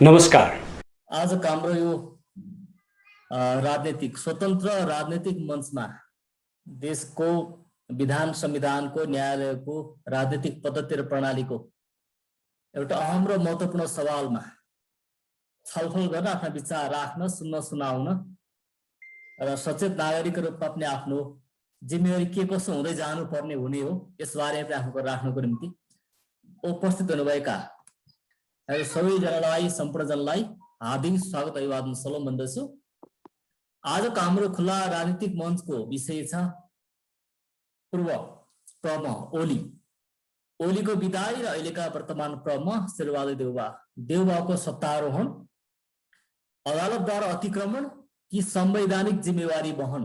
नमस्कार। आजको हाम्रो यो राजनीतिक स्वतन्त्र राजनीतिक मञ्चमा देशको विधान संविधानको न्यायालयको राजनीतिक पद्धति र प्रणालीको एउटा अहम र महत्त्वपूर्ण सवालमा छलफल गर्न, आफ्ना विचार राख्न, सुन्न, सुनाउन र सचेत नागरिकको रूपमा पनि आफ्नो जिम्मेवारी के कसो हुँदै जानुपर्ने हुने हो यसबारे आफ्नो राख्नको निम्ति उपस्थित हुनुभएका सबैजनालाई, सम्पूर्णजनलाई हार्दिक स्वागत अभिवादन सलाम भन्दछु। आजको हाम्रो खुला राजनीतिक मञ्चको विषय छ पूर्व प्रमुख ओली, ओलीको विदाई र अहिलेका वर्तमान प्रमुख शेरबहादुर देउबा, देउबाको सत्तारोहण, अदालतद्वारा अतिक्रमण कि संवैधानिक जिम्मेवारी वहन।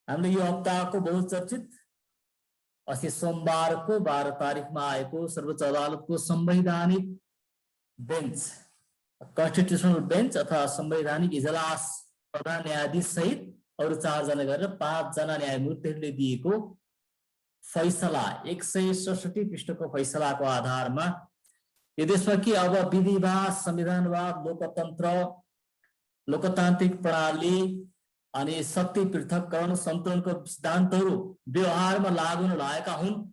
हामीले यो हप्ताको बहुचर्चित अस्ति सोमबारको 12 तारिखमा आएको सर्वोच्च अदालतको संवैधानिक बेन्च, कन्स्टिट्युसनल बेन्च अथवा संवैधानिक इजलास प्रधान न्यायाधीश सहित अरू 4 जना गरेर 5 जना न्यायमूर्तिहरूले दिएको फैसला, 167 पृष्ठको फैसलाको आधारमा यो देशमा के अब विधिवाद, संविधानवाद, लोकतन्त्र, लोकतान्त्रिक प्रणाली अनि शक्ति पृथककरण सन्तुलनको सिद्धान्तहरू व्यवहारमा लागू हुन लागेका हुन्।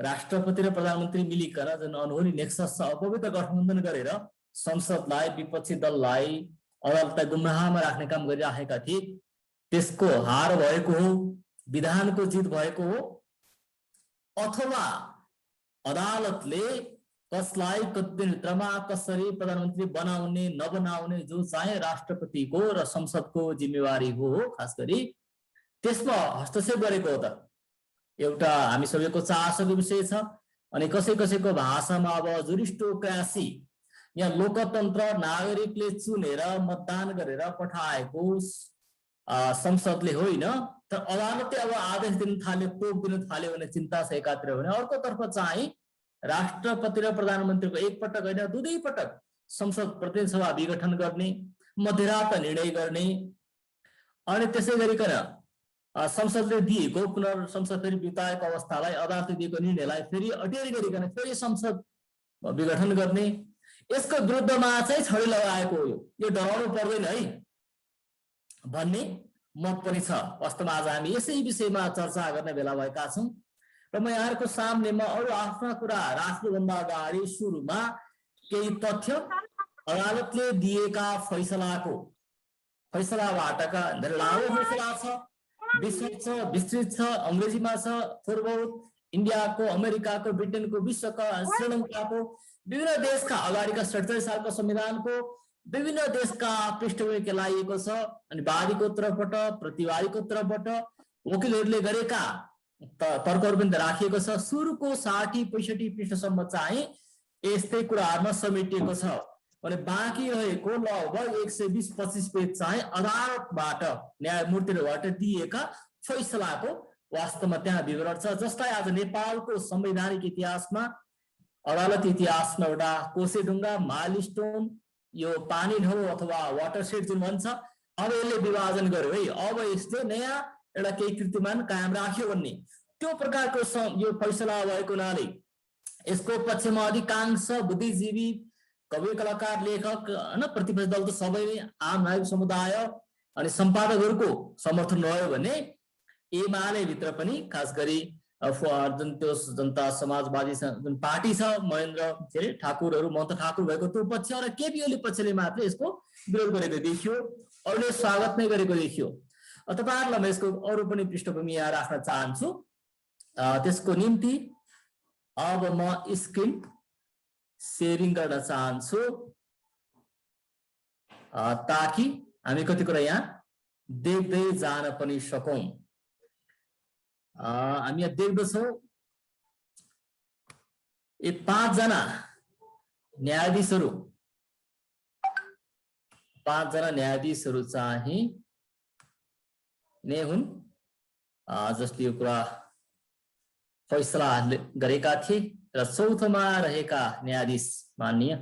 राष्ट्रपति र प्रधानमन्त्री मिलिकन जुन अनहोनी नेक्सस अपवित्र गठबन्धन गरेर संसदलाई, विपक्षी दललाई, अदालतलाई गुमराहमा राख्ने काम गरिराखेका थिए, त्यसको हार भएको हो, विधानको जित भएको हो, अथवा अदालतले कसलाई कति दिनभित्रमा कसरी प्रधानमन्त्री बनाउने नबनाउने जो चाहिँ राष्ट्रपतिको र संसदको जिम्मेवारी हो, खास गरी त्यसमा हस्तक्षेप गरेको हो त एउटा हामी सबैको चासोको विषय छ। अनि कसैको भाषामा अब जुरिस्टोक्रासी, यहाँ लोकतन्त्र नागरिकले चुनेर मतदान गरेर पठाएको संसदले होइन, तर अदालतले अब आदेश दिन थाल्यो, तोक दिन थाल्यो भन्ने चिन्ता छ एकातिर भने, अर्कोतर्फ चाहिँ राष्ट्रपति र प्रधानमन्त्रीको एकपटक होइन 2 पटक संसद प्रतिनिधि सभा विघटन गर्ने, मध्यरातमा निर्णय गर्ने अनि त्यसै गरिकन संसदले दिएको संसद फेरि बिताएको अवस्थालाई, अदालतले दिएको निर्णयलाई फेरि अटेरी गरिकन फेरि संसद विघटन गर्ने, यसको विरुद्धमा चाहिँ छडी लगाएको हो। यो डराउनु पर्दैन है भन्ने मत पनि छ। वास्तवमा आज हामी यसै विषयमा चर्चा गर्ने बेला भएका छौँ र म यहाँहरूको सामनेमा अरू आफ्ना कुरा राख्नुभन्दा अगाडि सुरुमा केही तथ्य अदालतले दिएका फैसलाबाटका लामो फैसला छ, विस्तृत छ, अंग्रेजीमा छ, थोर बहुत इन्डियाको, अमेरिकाको, ब्रिटेनको, विश्वका, श्रीलङ्काको विभिन्न देशका अगाडिका 47 सालको संविधानको विभिन्न देशका पृष्ठभूमि केलाइएको छ। अनि वादीको तर्फबाट, प्रतिवादीको तर्फबाट वकिलहरूले गरेका तर्कहरू पनि राखिएको छ। सुरुको 60-65 पृष्ठसम्म चाहिँ यस्तै कुराहरूमा समेटिएको छ भने बाँकी रहेको लगभग 120-25 पेज चाहिँ अदालतबाट, न्यायमूर्तिहरूबाट दिएका फैसलाको वास्तवमा त्यहाँ विवरण छ, जसलाई आज नेपालको संवैधानिक इतिहासमा, अदालत इतिहासमा एउटा कोसेढुङ्गा, माइलस्टोन, यो पानी ढलो अथवा वाटरसेड जुन भन्छ, अब यसले विभाजन गर्यो है, अब यसले नयाँ एउटा केही कीर्तिमान कायम राख्यो भन्ने त्यो प्रकारको यो फैसला भएको हुनाले यसको पक्षमा अधिकांश बुद्धिजीवी, कवि, कलाकार, लेखक होइन, प्रतिपक्षी दल त सबै नै, आम नागरिक समुदाय अनि सम्पादकहरूको समर्थन रह्यो भने एमाले भित्र पनि खास गरी जुन त्यो जनता समाजवादी जुन पार्टी छ, महेन्द्र ठाकुरहरू, महन्त ठाकुर भएको त्यो पक्ष र केपी ओली पक्षले मात्र यसको विरोध गरेको देखियो, अरूले स्वागत नै गरेको देखियो। तपाईहरुलाई म यसको अरू पनि पृष्ठभूमि यहाँ राख्न चाहन्छु। त्यसको निम्ति अब म स्क्रिन शेयरिङ गर्न चाहन्छु ताकि हामी कति कुरा यहाँ देख्दै जान पनि सकौं। हामी यहाँ देख्दछौँ यी 5 जना न्यायाधीशहरू चाहिँ नै हुन् जसले यो कुरा फैसला गरेका थिए र चौथोमा रहेका न्यायाधीश माननीय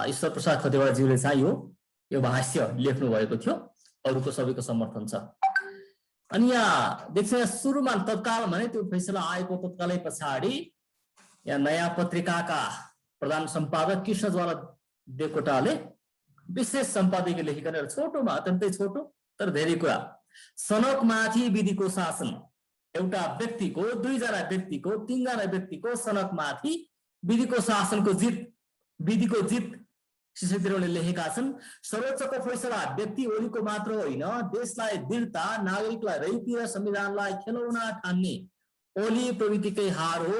ईश्वर प्रसाद खतिवडाज्यूले चाहिँ यो भाष्य लेख्नु भएको थियो, अरूको सबैको समर्थन छ। अनि यहाँ देख्छ सुरुमा तत्काल भने त्यो फैसला आएको तत्कालै पछाडि यहाँ नयाँ पत्रिकाका प्रधान सम्पादक कृष्णज्वाला देवकोटाले विशेष सम्पादकीय लेखिकन छोटोमा अत्यन्तै छोटो तर धेरै कुरा सनकमाथि विधिको शासन एउटा व्यक्तिको 2 जना व्यक्तिको 3 जना व्यक्तिको सनकमाथि विधिको शासनको जित विधिको जित शिशुले लेखेका छन्। सर्वोच्चको फैसला व्यक्ति ओलीको मात्र होइन देशलाई दृढता नागरिकलाई रैती र संविधानलाई खेलौना ठान्ने ओली प्रवृत्तिकै हार हो।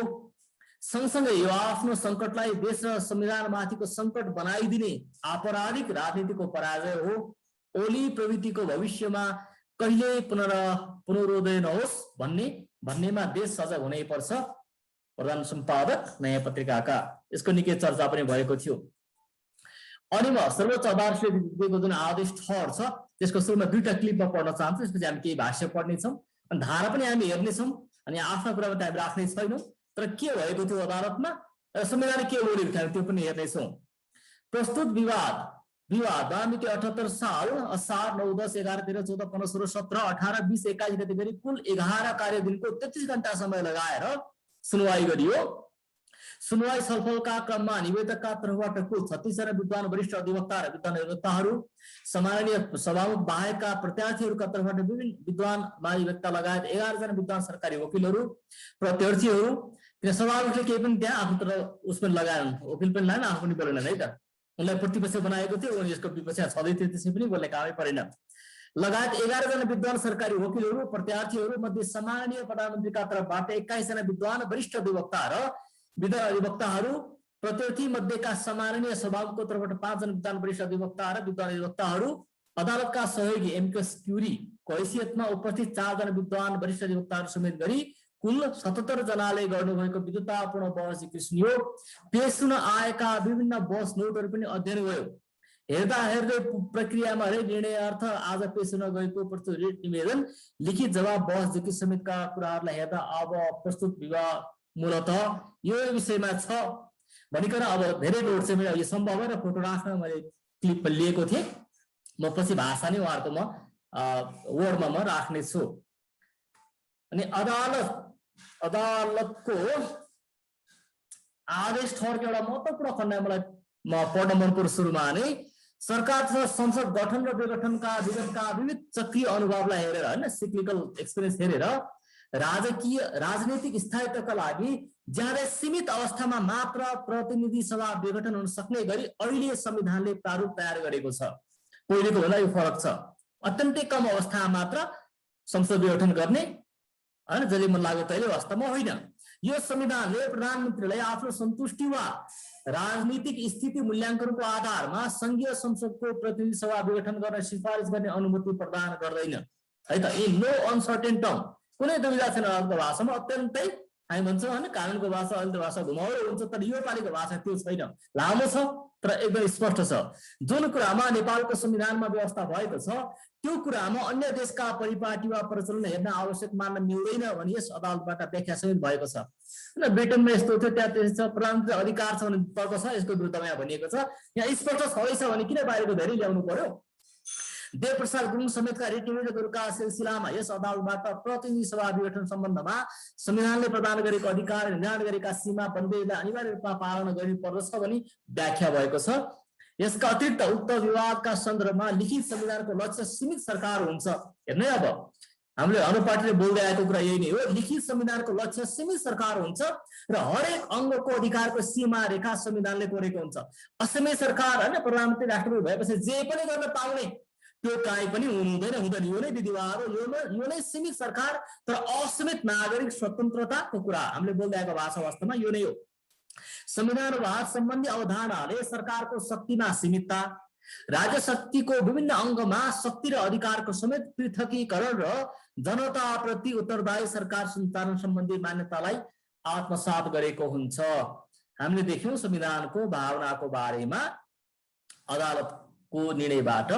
सँगसँगै यो आफ्नो संकटलाई देश र संविधानमाथिको संकट बनाइदिने आपराधिक राजनीतिको पराजय हो। ओली प्रवृत्तिको भविष्यमा कहिले पुनरोदय नहोस् भन्नेमा देश सजग हुनै पर्छ। प्रधान सम्पादक नयाँ पत्रिकाका। यसको निकै चर्चा पनि भएको थियो। अनि म सर्वोच्च अदालतले दिएको जुन आदेश ठहर छ त्यसको सुरुमा 2टा क्लिपमा पढ्न चाहन्छु। त्यसपछि हामी केही भाष्य पढ्नेछौँ अनि धारा पनि हामी हेर्नेछौँ अनि आफ्ना कुरामा त हामी राख्ने छैनौँ। तर के भएको थियो अदालतमा संविधान के ओढेको थियो त्यो पनि हेर्नेछौँ। प्रस्तुत विवाद मिति 78 साल असार 9, 10, 11, 13, 14, 15, 16, 17, 18, 20, 21 गते गरी कुल 11 कार्यदिनको 33 घण्टा समय लगाएर सुनवाई गरियो। सुनवाई छलफलका क्रममा निवेदकका तर्फबाट कुल 36 जना विद्वान वरिष्ठ अधिवक्ता र विद्वान अधिवक्ताहरू, सम्माननीय सभामुख बाहेकका प्रत्यार्थीहरूका तर्फबाट विभिन्न विद्वान महाधिवक्ता लगायत 11 जना विद्वान सरकारी वकिलहरू, प्रत्यार्थीहरू। किन सभामुखले केही पनि त्यहाँ आफ्नो तर उसमा लगाएन, वकिल पनि लाएन, आफू पनि बोलेन है त। उनलाई प्रतिपक्ष बनाएको थियो, उनी यसको विपक्ष छँदै थियो, त्यसै पनि बोल्ने कामै परेन। लगायत 11 जना विद्वान सरकारी वकिलहरू, प्रत्यार्थीहरू मध्ये सम्माननीय प्रधानमन्त्रीका तर्फबाट 21 जना विद्वान वरिष्ठ अधिवक्ता र विद्वान अधिवक्ताहरू, प्रत्यार्थी मध्येका सम्माननीय सभामुखको तर्फबाट 5 जना विद्वान वरिष्ठ अधिवक्ता र विद्वान अधिवक्ताहरू, अदालतका सहयोगी एमकस क्युरीको हैसियतमा उपस्थित 4 जना विद्वान वरिष्ठ अधिवक्ताहरू समेत गरी कुल 77 जनाले गर्नुभएको विद्वतापूर्ण बहस जिकिसनियो। पेश हुन आएका विभिन्न बहस नोटहरू पनि अध्ययन भयो। हेर्दै प्रक्रियामा हरेक निर्णयार्थ आज पेश हुन गएको प्रस्तुत रिट निवेदन, लिखित जवाब, बहस जिकिस समेतका कुराहरूलाई हेर्दा अब प्रस्तुत विवाद मूलतः यो विषयमा छ भनिकन अब धेरै नोट चाहिँ मैले यो सम्भव र फोटो राख्न मैले क्लिप लिएको थिएँ। म पछि भाषा नै उहाँहरूको म वर्डमा म राख्ने छु। अनि अदालतको आदेश ठहरको एउटा महत्त्वपूर्ण खण्ड मलाई म पढ्न मन पर्छ। सुरुमा नै सरकार तथा संसद गठन र विघटनका विगतका विविध चक्रीय अनुभवलाई हेरेर हैन सिक्लिकल एक्सपिरियन्स हेरेर राजनीतिक स्थायित्वका लागि ज्यादै सीमित अवस्थामा मात्र प्रतिनिधि सभा विघटन हुन सक्ने गरी अहिले संविधानले प्रारूप तयार गरेको छ। पहिलेको भन्दा यो फरक छ। अत्यन्तै कम अवस्थामा मात्र संसद विघटन गर्ने हैन, जहिले मन लाग्यो तहिले अवस्थामा होइन। यो संविधानले प्रधानमन्त्रीलाई आफ्नो सन्तुष्टि वा राजनीतिक स्थिति मूल्याङ्कनको आधारमा संघीय संसदको प्रतिनिधि सभा विघटन गर्न सिफारिस गर्ने अनुमति प्रदान गर्दैन है त। इन नो अनसर्टेन टर्म, कुनै दुविधा छैन अदालतको भाषामा। अत्यन्तै हामी भन्छौँ होइन कानुनको भाषा अदालतको भाषा घुमाउरो हुन्छ, तर यो पालिको भाषा त्यो छैन। लामो छ तर एकदम स्पष्ट छ। जुन कुरामा नेपालको संविधानमा व्यवस्था भएको छ त्यो कुरामा अन्य देशका परिपाटी वा प्रचलन हेर्न आवश्यक मान्न मिल्दैन भनी यस अदालतबाट व्याख्या समेत भएको छ। हैन, ब्रिटेनमा यस्तो थियो, त्यहाँ त्यस्तो छ, प्रधानमन्त्री अधिकार छ भने तर्क छ, यसको विरुद्धमा यहाँ भनिएको छ। यहाँ स्पष्ट छँदैछ भने किन बाहिरको धेरै ल्याउनु पर्यो? देवप्रसाद गुरुङ समेतका रिट निवेदकहरूका सिलसिलामा यस अदालतबाट प्रतिनिधि सभा विघटन सम्बन्धमा संविधानले प्रदान गरेको अधिकार निर्धारण गरेका सीमा बन्देजलाई अनिवार्य रूपमा पालना गर्नुपर्दछ भनी व्याख्या भएको छ। यसका अतिरिक्त उक्त विवादका सन्दर्भमा लिखित संविधानको लक्ष्य सीमित सरकार हुन्छ। हेर्नु अब हामीले हाम्रो पार्टीले बोल्दै आएको कुरा यही नै हो। लिखित संविधानको लक्ष्य सीमित सरकार हुन्छ र हरेक अङ्गको अधिकारको सीमा रेखा संविधानले कोरेको हुन्छ। असमय सरकार हैन प्रधानमन्त्री राष्ट्रपति भएपछि जे पनि गर्न पाउने त्यो काहीँ पनि हुँदैन, यो नै विधिवाद हो, यो नै सीमित सरकार तर असीमित नागरिक स्वतन्त्रताको कुरा हामीले बोल्दै आएको भाषा वास्तवमा यो नै हो। संविधानवाद सम्बन्धी अवधारणाले सरकारको शक्तिमा सीमितता, राज्य शक्तिको विभिन्न अङ्गमा शक्ति र अधिकारको समेत पृथकीकरण र जनताप्रति उत्तरदायी सरकार सञ्चालन सम्बन्धी मान्यतालाई आत्मसात गरेको हुन्छ। हामीले देख्यौं संविधानको भावनाको बारेमा अदालतको निर्णयबाट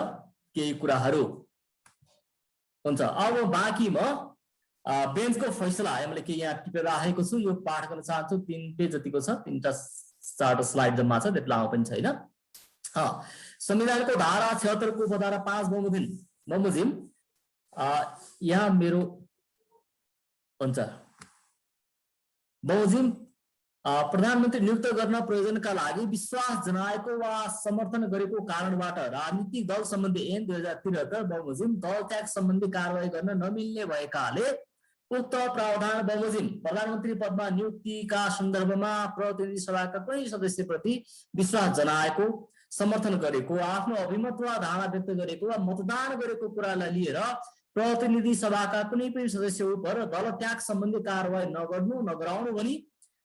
केही कुराहरू हुन्छ। अब बाँकी म बेन्चको फैसला मैले के यहाँ टिपेर राखेको छु, यो पाठ गर्न चाहन्छु। 3 पेज जतिको छ, 3टा स्लाइड जम्मा छ, त्यति लामो पनि छैन। संविधानको धारा 76 को उपधारा 5 बमोजिम यहाँ मेरो हुन्छ बमोजिम प्रधानमन्त्री नियुक्त गर्न प्रयोजनका लागि विश्वास जनाएको वा समर्थन गरेको कारणबाट राजनीतिक दल सम्बन्धी ऐन 2073 बमोजिम दल त्याग सम्बन्धी कारबाही गर्न नमिल्ने भएकाले उक्त प्रावधान बमोजिम प्रधानमन्त्री पदमा नियुक्तिका सन्दर्भमा प्रतिनिधि सभाका कुनै सदस्यप्रति विश्वास जनाएको समर्थन गरेको आफ्नो अभिमत वा धारणा व्यक्त गरेको वा मतदान गरेको कुरालाई लिएर प्रतिनिधि सभाका कुनै पनि सदस्य उप दल त्याग सम्बन्धी कारबाही नगर्नु नगराउनु भनी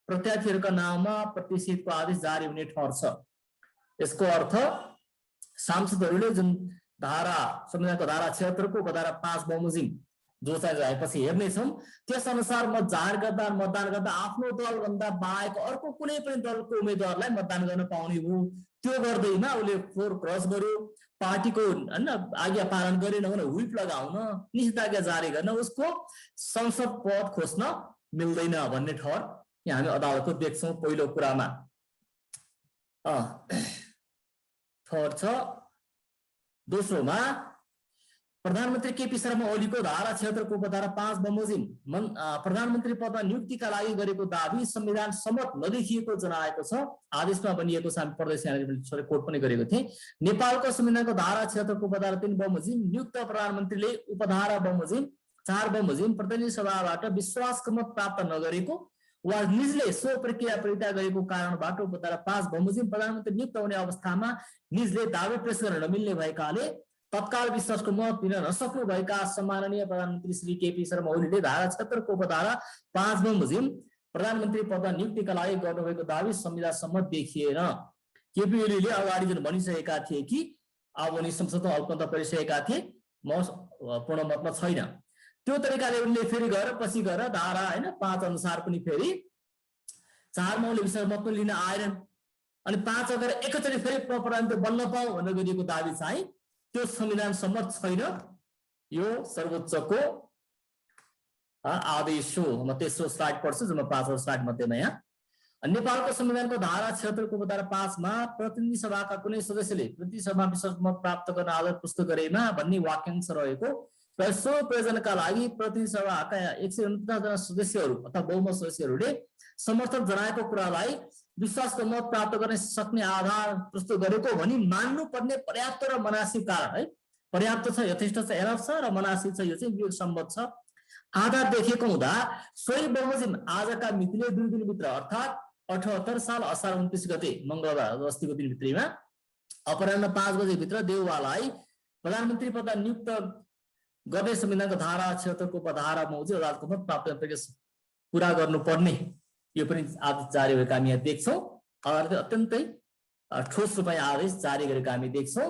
प्रत्याशीहरूका नाममा प्रतिषेधको आदेश जारी हुने ठहर्छ। यसको अर्थ सांसदहरूले जुन धारा संविधानको धारा 76 को उपधारा 5 बमोजिम जो चाहिँ आएपछि हेर्नेछौँ त्यस अनुसार मत जाहेर गर्दा मतदान गर्दा आफ्नो दलभन्दा बाहेक अर्को कुनै पनि दलको उम्मेदवारलाई मतदान गर्न पाउने हो। त्यो गर्दैमा उसले फ्लोर क्रस गर्यो, पार्टीको हैन आज्ञा पालन गरेन भने व्हिप लगाउन, निषेधाज्ञा जारी गर्न, उसको संसद पद खोज्न मिल्दैन भन्ने ठहर यहाँ हामी अदालतको देख्छौँ। पहिलो कुरामा ठहर छ। दोस्रोमा प्रधानमन्त्री केपी शर्मा ओलीको धारा 76 को उपधारा 5 बमोजिम प्रधानमन्त्री पदमा नियुक्तिका लागि गरेको दाबी संविधान सम्मत नदेखिएको जनाएको छ। आदेशमा भनिएको छ, हामी पढ्दै यहाँ कोट पनि गरेको थिएँ। नेपालको संविधानको धारा 76 को उपधारा 3 बमोजिम नियुक्त प्रधानमन्त्रीले उपधारा बमोजिम 4 बमोजिम प्रतिनिधि सभाबाट विश्वासको मत प्राप्त नगरेको वा निजले सो प्रक्रिया परित्याग गरेको कारणबाट उपधारा 5 बमोजिम प्रधानमन्त्री नियुक्त हुने अवस्थामा निजले दावी पेश गर्न नमिल्ने भएकाले तत्काल विश्वासको मत दिन नसक्नु भएका सम्माननीय प्रधानमन्त्री श्री केपी शर्मा ओलीले धारा 76 को उपधारा 5 बमोजिम प्रधानमन्त्री पदमा नियुक्तिका लागि गर्नुभएको दावी संविधान सम्मत देखिएन। केपी ओलीले अगाडि जुन भनिसकेका थिए कि अब उनी संसदमा अल्पमत परिसकेका थिए, म पूर्ण मतमा छैन, त्यो तरिकाले उनले फेरि गएर पछि गएर धारा हैन 5 अनुसार पनि फेरि 4 मा उनले विश्वास मत पनि लिन आएनन्। अनि 5 अगर एकैचोटि फेरि प्रधानमन्त्री बन्न पाऊ भनेर गरिएको दावी चाहिँ त्यो संविधान सम्मत छैन। यो सर्वोच्चको आदेश हो। म तेस्रो स्लाइड पढ्छु, जम्मा 5 स्लाइड मध्येमा यहाँ नेपालको संविधानको धारा 76 को उपधारा 5 मा प्रतिनिधि सभाका कुनै सदस्यले प्रतिनिधि सभा विश्वास मत प्राप्त गर्न आधार पुष्ट गरेमा भन्ने वाक्यांश रहेको र सो प्रयोजनका लागि प्रतिनिधि सभाका 149 जना सदस्यहरू अथवा बहुमत सदस्यहरूले समर्थन जनाएको कुरालाई विश्वासको मत प्राप्त गर्न सक्ने आधार प्रस्तुत गरेको भनी मान्नुपर्ने पर्याप्त र मनासी कारण है, पर्याप्त छ, यथेष्ट छ, एनफ छ र मनासी छ, यो चाहिँ विवेक सम्मत छ। आधार देखेको हुँदा सोही बमोजिम आजका मितिले 2 दिनभित्र अर्थात् 78 साल असार 29 गते मंगलबार अस्तिको दिनभित्रमा अपराह्न 5 बजे भित्र देउवालाई प्रधानमन्त्री पदमा नियुक्त गर्ने संविधानको धारा 76 को उपधारा बमोजिम अदालतको मत प्राप्त गर्न पूरा गर्नुपर्ने यो पनि आदेश जारी भएको हामी यहाँ देख्छौँ। अदालतले अत्यन्तै ठोस रूपमा आदेश जारी गरेको हामी देख्छौँ।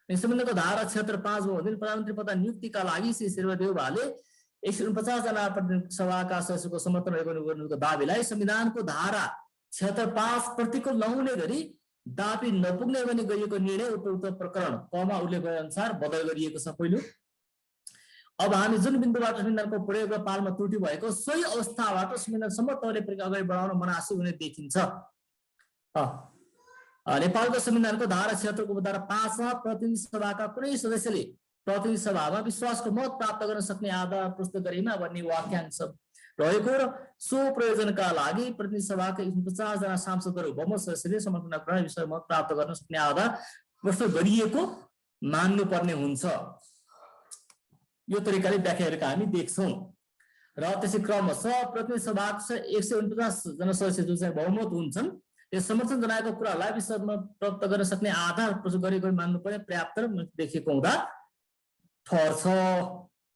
संविधानको धारा 76 5 बमोजिम प्रधानमन्त्री पदमा नियुक्तिका लागि श्री शेरबहादुर देउवाले 149 जना प्रतिनिधि सभाका सदस्यको समर्थन गर्नुको दावीलाई संविधानको धारा 76 5 प्रतिकूल नहुने गरी दाबी नपुग्ने भने गरिएको निर्णय उपयुक्त प्रकरण कमा उल्लेख गरे अनुसार बदल गरिएको छ। पहिलो अब हामी जुन बिन्दुबाट संविधानको प्रयोग र पालमा त्रुटि भएको सोही अवस्थाबाट संविधान सम्मत तौरले प्रक्रिया अगाडि बढाउन मनासी हुने देखिन्छ। नेपालको संविधानको धारा 76 को उपधारा 5 मा प्रतिनिधि सभाका कुनै सदस्यले प्रतिनिधि सभामा विश्वासको मत प्राप्त गर्न सक्ने आधार प्रस्तुत गरेमा भन्ने वाक्यांश रहेको र सो प्रयोजनका लागि प्रतिनिधि सभाका 49 जना सांसदहरू बहुमत सदस्यले समर्थन गर्न विश्वासको मत प्राप्त गर्न सक्ने आधार प्रस्तुत गरिएको मान्नुपर्ने हुन्छ। यो तरिकाले व्याख्या गरेका हामी देख्छौँ। र त्यसै क्रमशः प्रतिनिधि सभाका 149 जना सदस्य जो चाहिँ बहुमत हुन्छन् यस समर्थन जनाएको कुरालाई विश्वासमा प्राप्त गर्न सक्ने आधार प्रस्तुत गरेको मान्नुपर्ने पर्याप्त देखिएको हुँदा ठहर्छ।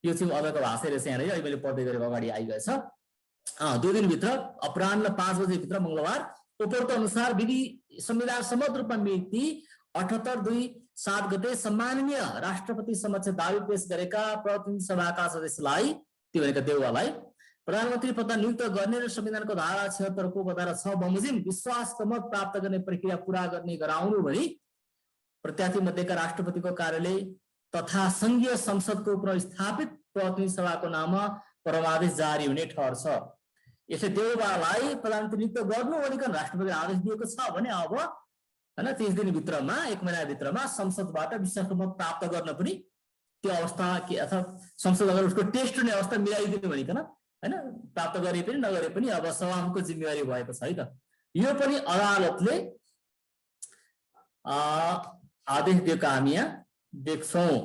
यो चाहिँ अदालतको भाषा रहेछ यहाँ अहिले मैले पढ्दै गरेको अगाडि आइगएछ। 2 दिनभित्र अपराह्न 5 बजे भित्र मंगलबार उपरोक्त अनुसार विधि संविधान सम्मत रूपमा मिति 78/2/7 गते सम्माननीय राष्ट्रपति समक्ष दावी पेश गरेका प्रतिनिधि सभाका सदस्यलाई त्यो भनेको देउवालाई प्रधानमन्त्री पदमा नियुक्त गर्ने र संविधानको धारा 76 को उपधारा 6 बमोजिम विश्वासको मत प्राप्त गर्ने प्रक्रिया पूरा गर्ने गराउनु भनी प्रत्याशी मध्येका राष्ट्रपतिको कार्यालय तथा संघीय संसदको पुनर्स्थापित प्रतिनिधि सभाको नाममा परमादेश जारी हुने ठहर्छ। यसले देउवालाई प्रधानमन्त्री नियुक्त गर्नु भनिकन राष्ट्रपतिले आदेश दिएको छ भने अब हैन 30 दिनभित्रमा 1 महिनाभित्रमा संसदबाट विश्वासको मत प्राप्त गर्न पनि त्यो अवस्था के अथवा संसद अगर उसको टेस्ट हुने अवस्था मिलाइदिनु भनिकन हैन प्राप्त गरे पनि नगरे पनि अब सभामुखको जिम्मेवारी भएको छ है त। यो पनि अदालतले आदेश दिएको हामी यहाँ देख्छौं।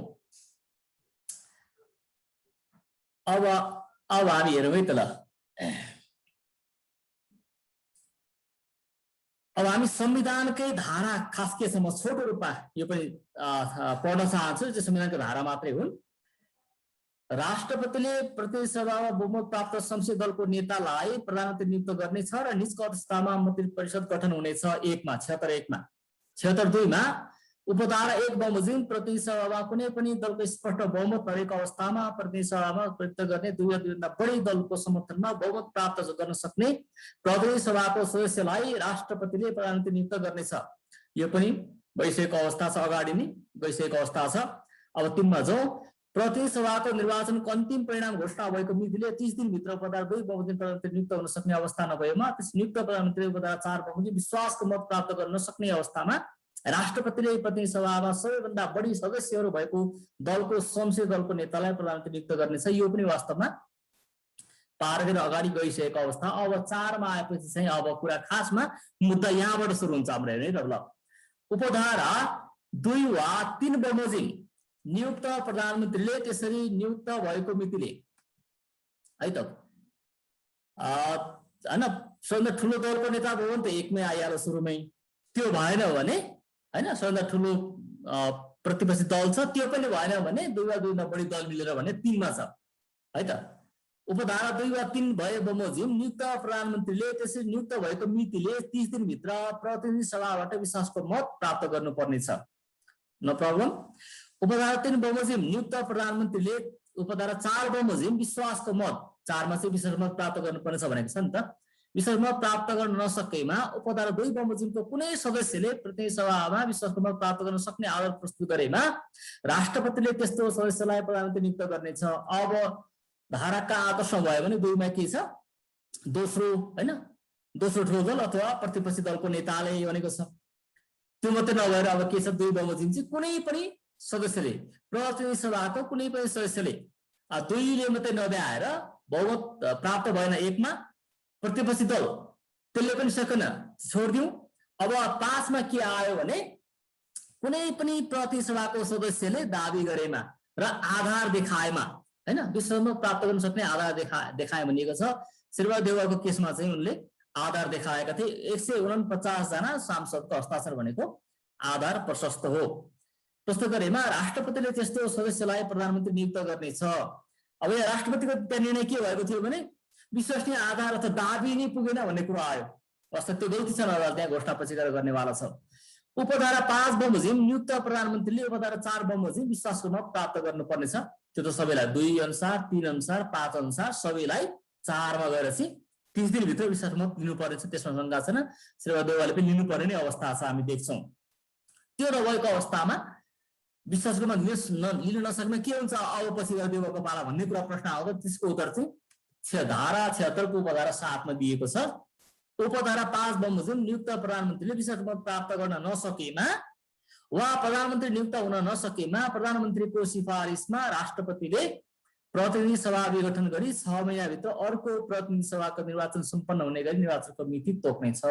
अब हामी हेरौँ है त ल। अब हामी संविधानकै धारा खास के छ म छोटो रूपमा यो पनि पढ्न चाहन्छु, जो संविधानको धारा मात्रै हुन्। राष्ट्रपतिले प्रतिनिधि सभामा बहुमत प्राप्त संसदीय दलको नेतालाई प्रधानमन्त्री नियुक्त गर्नेछ र निजको अध्यक्षतामा मन्त्री परिषद गठन हुनेछ। 76 मा 76 मा उपधारा 1 बमोजिम प्रतिनिधि सभामा कुनै पनि दलको स्पष्ट बहुमत भएको अवस्थामा प्रतिनिधि सभामा प्रयुक्त गर्ने 2 वा 2 भन्दा बढी दलको समर्थनमा बहुमत प्राप्त गर्न सक्ने प्रतिनिधि सभाको सदस्यलाई राष्ट्रपतिले प्रधानमन्त्री नियुक्त गर्नेछ। यो पनि गइसकेको अवस्था छ, अगाडि नै गइसकेको अवस्था छ। अब 3 मा जाउँ। प्रतिनिधि सभाको निर्वाचनको अन्तिम परिणाम घोषणा भएको मितिले 30 दिनभित्र उपधारा 2 बमोजिम प्रधानमन्त्री नियुक्त हुन सक्ने अवस्था नभएमा त्यस नियुक्त प्रधानमन्त्री उपधारा 4 बमोजिम विश्वासको मत प्राप्त गर्न सक्ने अवस्थामा राष्ट्रपतिले प्रतिनिधि सभामा सबैभन्दा बढी सदस्यहरू भएको दलको संसदीय दलको नेतालाई प्रधानमन्त्री नियुक्त गर्नेछ। यो पनि वास्तवमा पार गरेर अगाडि गइसकेको अवस्था। अब 4 मा आएपछि चाहिँ अब कुरा खासमा मुद्दा यहाँबाट सुरु हुन्छ हाम्रो हेर्ने ल। उपधारा 2 वा 3 बमोजिम नियुक्त प्रधानमन्त्रीले त्यसरी नियुक्त भएको मितिले है त हैन सबैभन्दा ठुलो दलको नेता भयो नि त 1 मै आइहाल्यो सुरुमै। त्यो भएन भने हैन सबैभन्दा ठुलो प्रतिपक्षी दल छ त्यो पनि भएन भने 2 वा 2 भन्दा बढी दल मिलेर भने 3 मा छ है त। उपधारा 2 वा 3 भए बमोजिम नियुक्त प्रधानमन्त्रीले त्यसरी नियुक्त भएको मितिले 30 दिनभित्र प्रतिनिधि सभाबाट विश्वासको मत प्राप्त गर्नुपर्ने छ। No problem. उपधारा 3 बमोजिम नियुक्त प्रधानमन्त्रीले उपधारा 4 बमोजिम विश्वासको मत 4 मा चाहिँ विश्वासको मत प्राप्त गर्नुपर्ने छ भनेको छ नि त। विश्वासको मत प्राप्त गर्न नसकेमा उपधारा 2 बमोजिमको कुनै सदस्यले प्रतिनिधि सभामा विश्वासको मत प्राप्त गर्न सक्ने आधार प्रस्तुत गरेमा राष्ट्रपतिले त्यस्तो सदस्यलाई प्रधानमन्त्री नियुक्त गर्नेछ। अब धाराका आदर्श भयो भने 2 मा के छ दोस्रो हैन दोस्रो ठुलो दल अथवा प्रतिपक्षी दलको नेताले भनेको छ। त्यो मात्रै नभएर अब के छ 2 बमोजिम चाहिँ कुनै पनि सदस्यले प्रतिनिधि सभाको कुनै पनि सदस्यले 2 ले मात्रै नभ्याएर बहुमत प्राप्त भएन 1 मा प्रतिपक्षी दल त्यसले पनि सकेन छोड्दियौ। अब 5 मा के आयो भने कुनै पनि प्रतिनिधि सभाको सदस्यले दाबी गरेमा र आधार देखाएमा हैन विश्वासको प्राप्त गर्न सक्ने आधार देखाए भनिएको छ। श्रीबहादुर देउवाको केसमा चाहिँ उनले आधार देखाएका थिए। 149 जना सांसदको हस्ताक्षर भनेको आधार प्रशस्त हो। प्रस्तुत गरेमा राष्ट्रपतिले त्यस्तो सदस्यलाई प्रधानमन्त्री नियुक्त गर्नेछ। अब यहाँ राष्ट्रपतिको त्यहाँ निर्णय के भएको थियो भने विश्वसनीय आधार अथवा दाबी नै पुगेन भन्ने कुरा आयो। वास्तव त्यो गल्ती छ न, त्यहाँ घोषणा पछि गरेर गर्नेवाला छ। उपधारा 5 बमोजिम नियुक्त प्रधानमन्त्रीले उपधारा 4 बमोजिम विश्वासको मत प्राप्त गर्नुपर्नेछ। त्यो त सबैलाई 2 अनुसार 3 अनुसार 5 अनुसार सबैलाई 4 मा गएर चाहिँ 30 दिनभित्र विश्वासको मत लिनुपर्नेछ। त्यसमा शंका छैन। श्रीबहादुर देउवाले पनि लिनुपर्ने नै अवस्था छ हामी देख्छौँ। त्यो नभएको अवस्थामा विश्वासको मत लिन नसक्ने के हुन्छ अब पछि गएर देउवाको पाला भन्ने कुरा प्रश्न आउँदा त्यसको उत्तर चाहिँ धारा 76 को उपधारा 7 मा दिएको छ। उपधारा 5 बमोजिम नियुक्त प्रधानमन्त्रीले विश्वासको मत प्राप्त गर्न नसकेमा वा प्रधानमन्त्री नियुक्त हुन नसकेमा प्रधानमन्त्रीको सिफारिसमा राष्ट्रपतिले प्रतिनिधि सभा विघटन गरी 6 महिनाभित्र अर्को प्रतिनिधि सभाको निर्वाचन सम्पन्न हुने गरी निर्वाचनको मिति तोक्नेछ।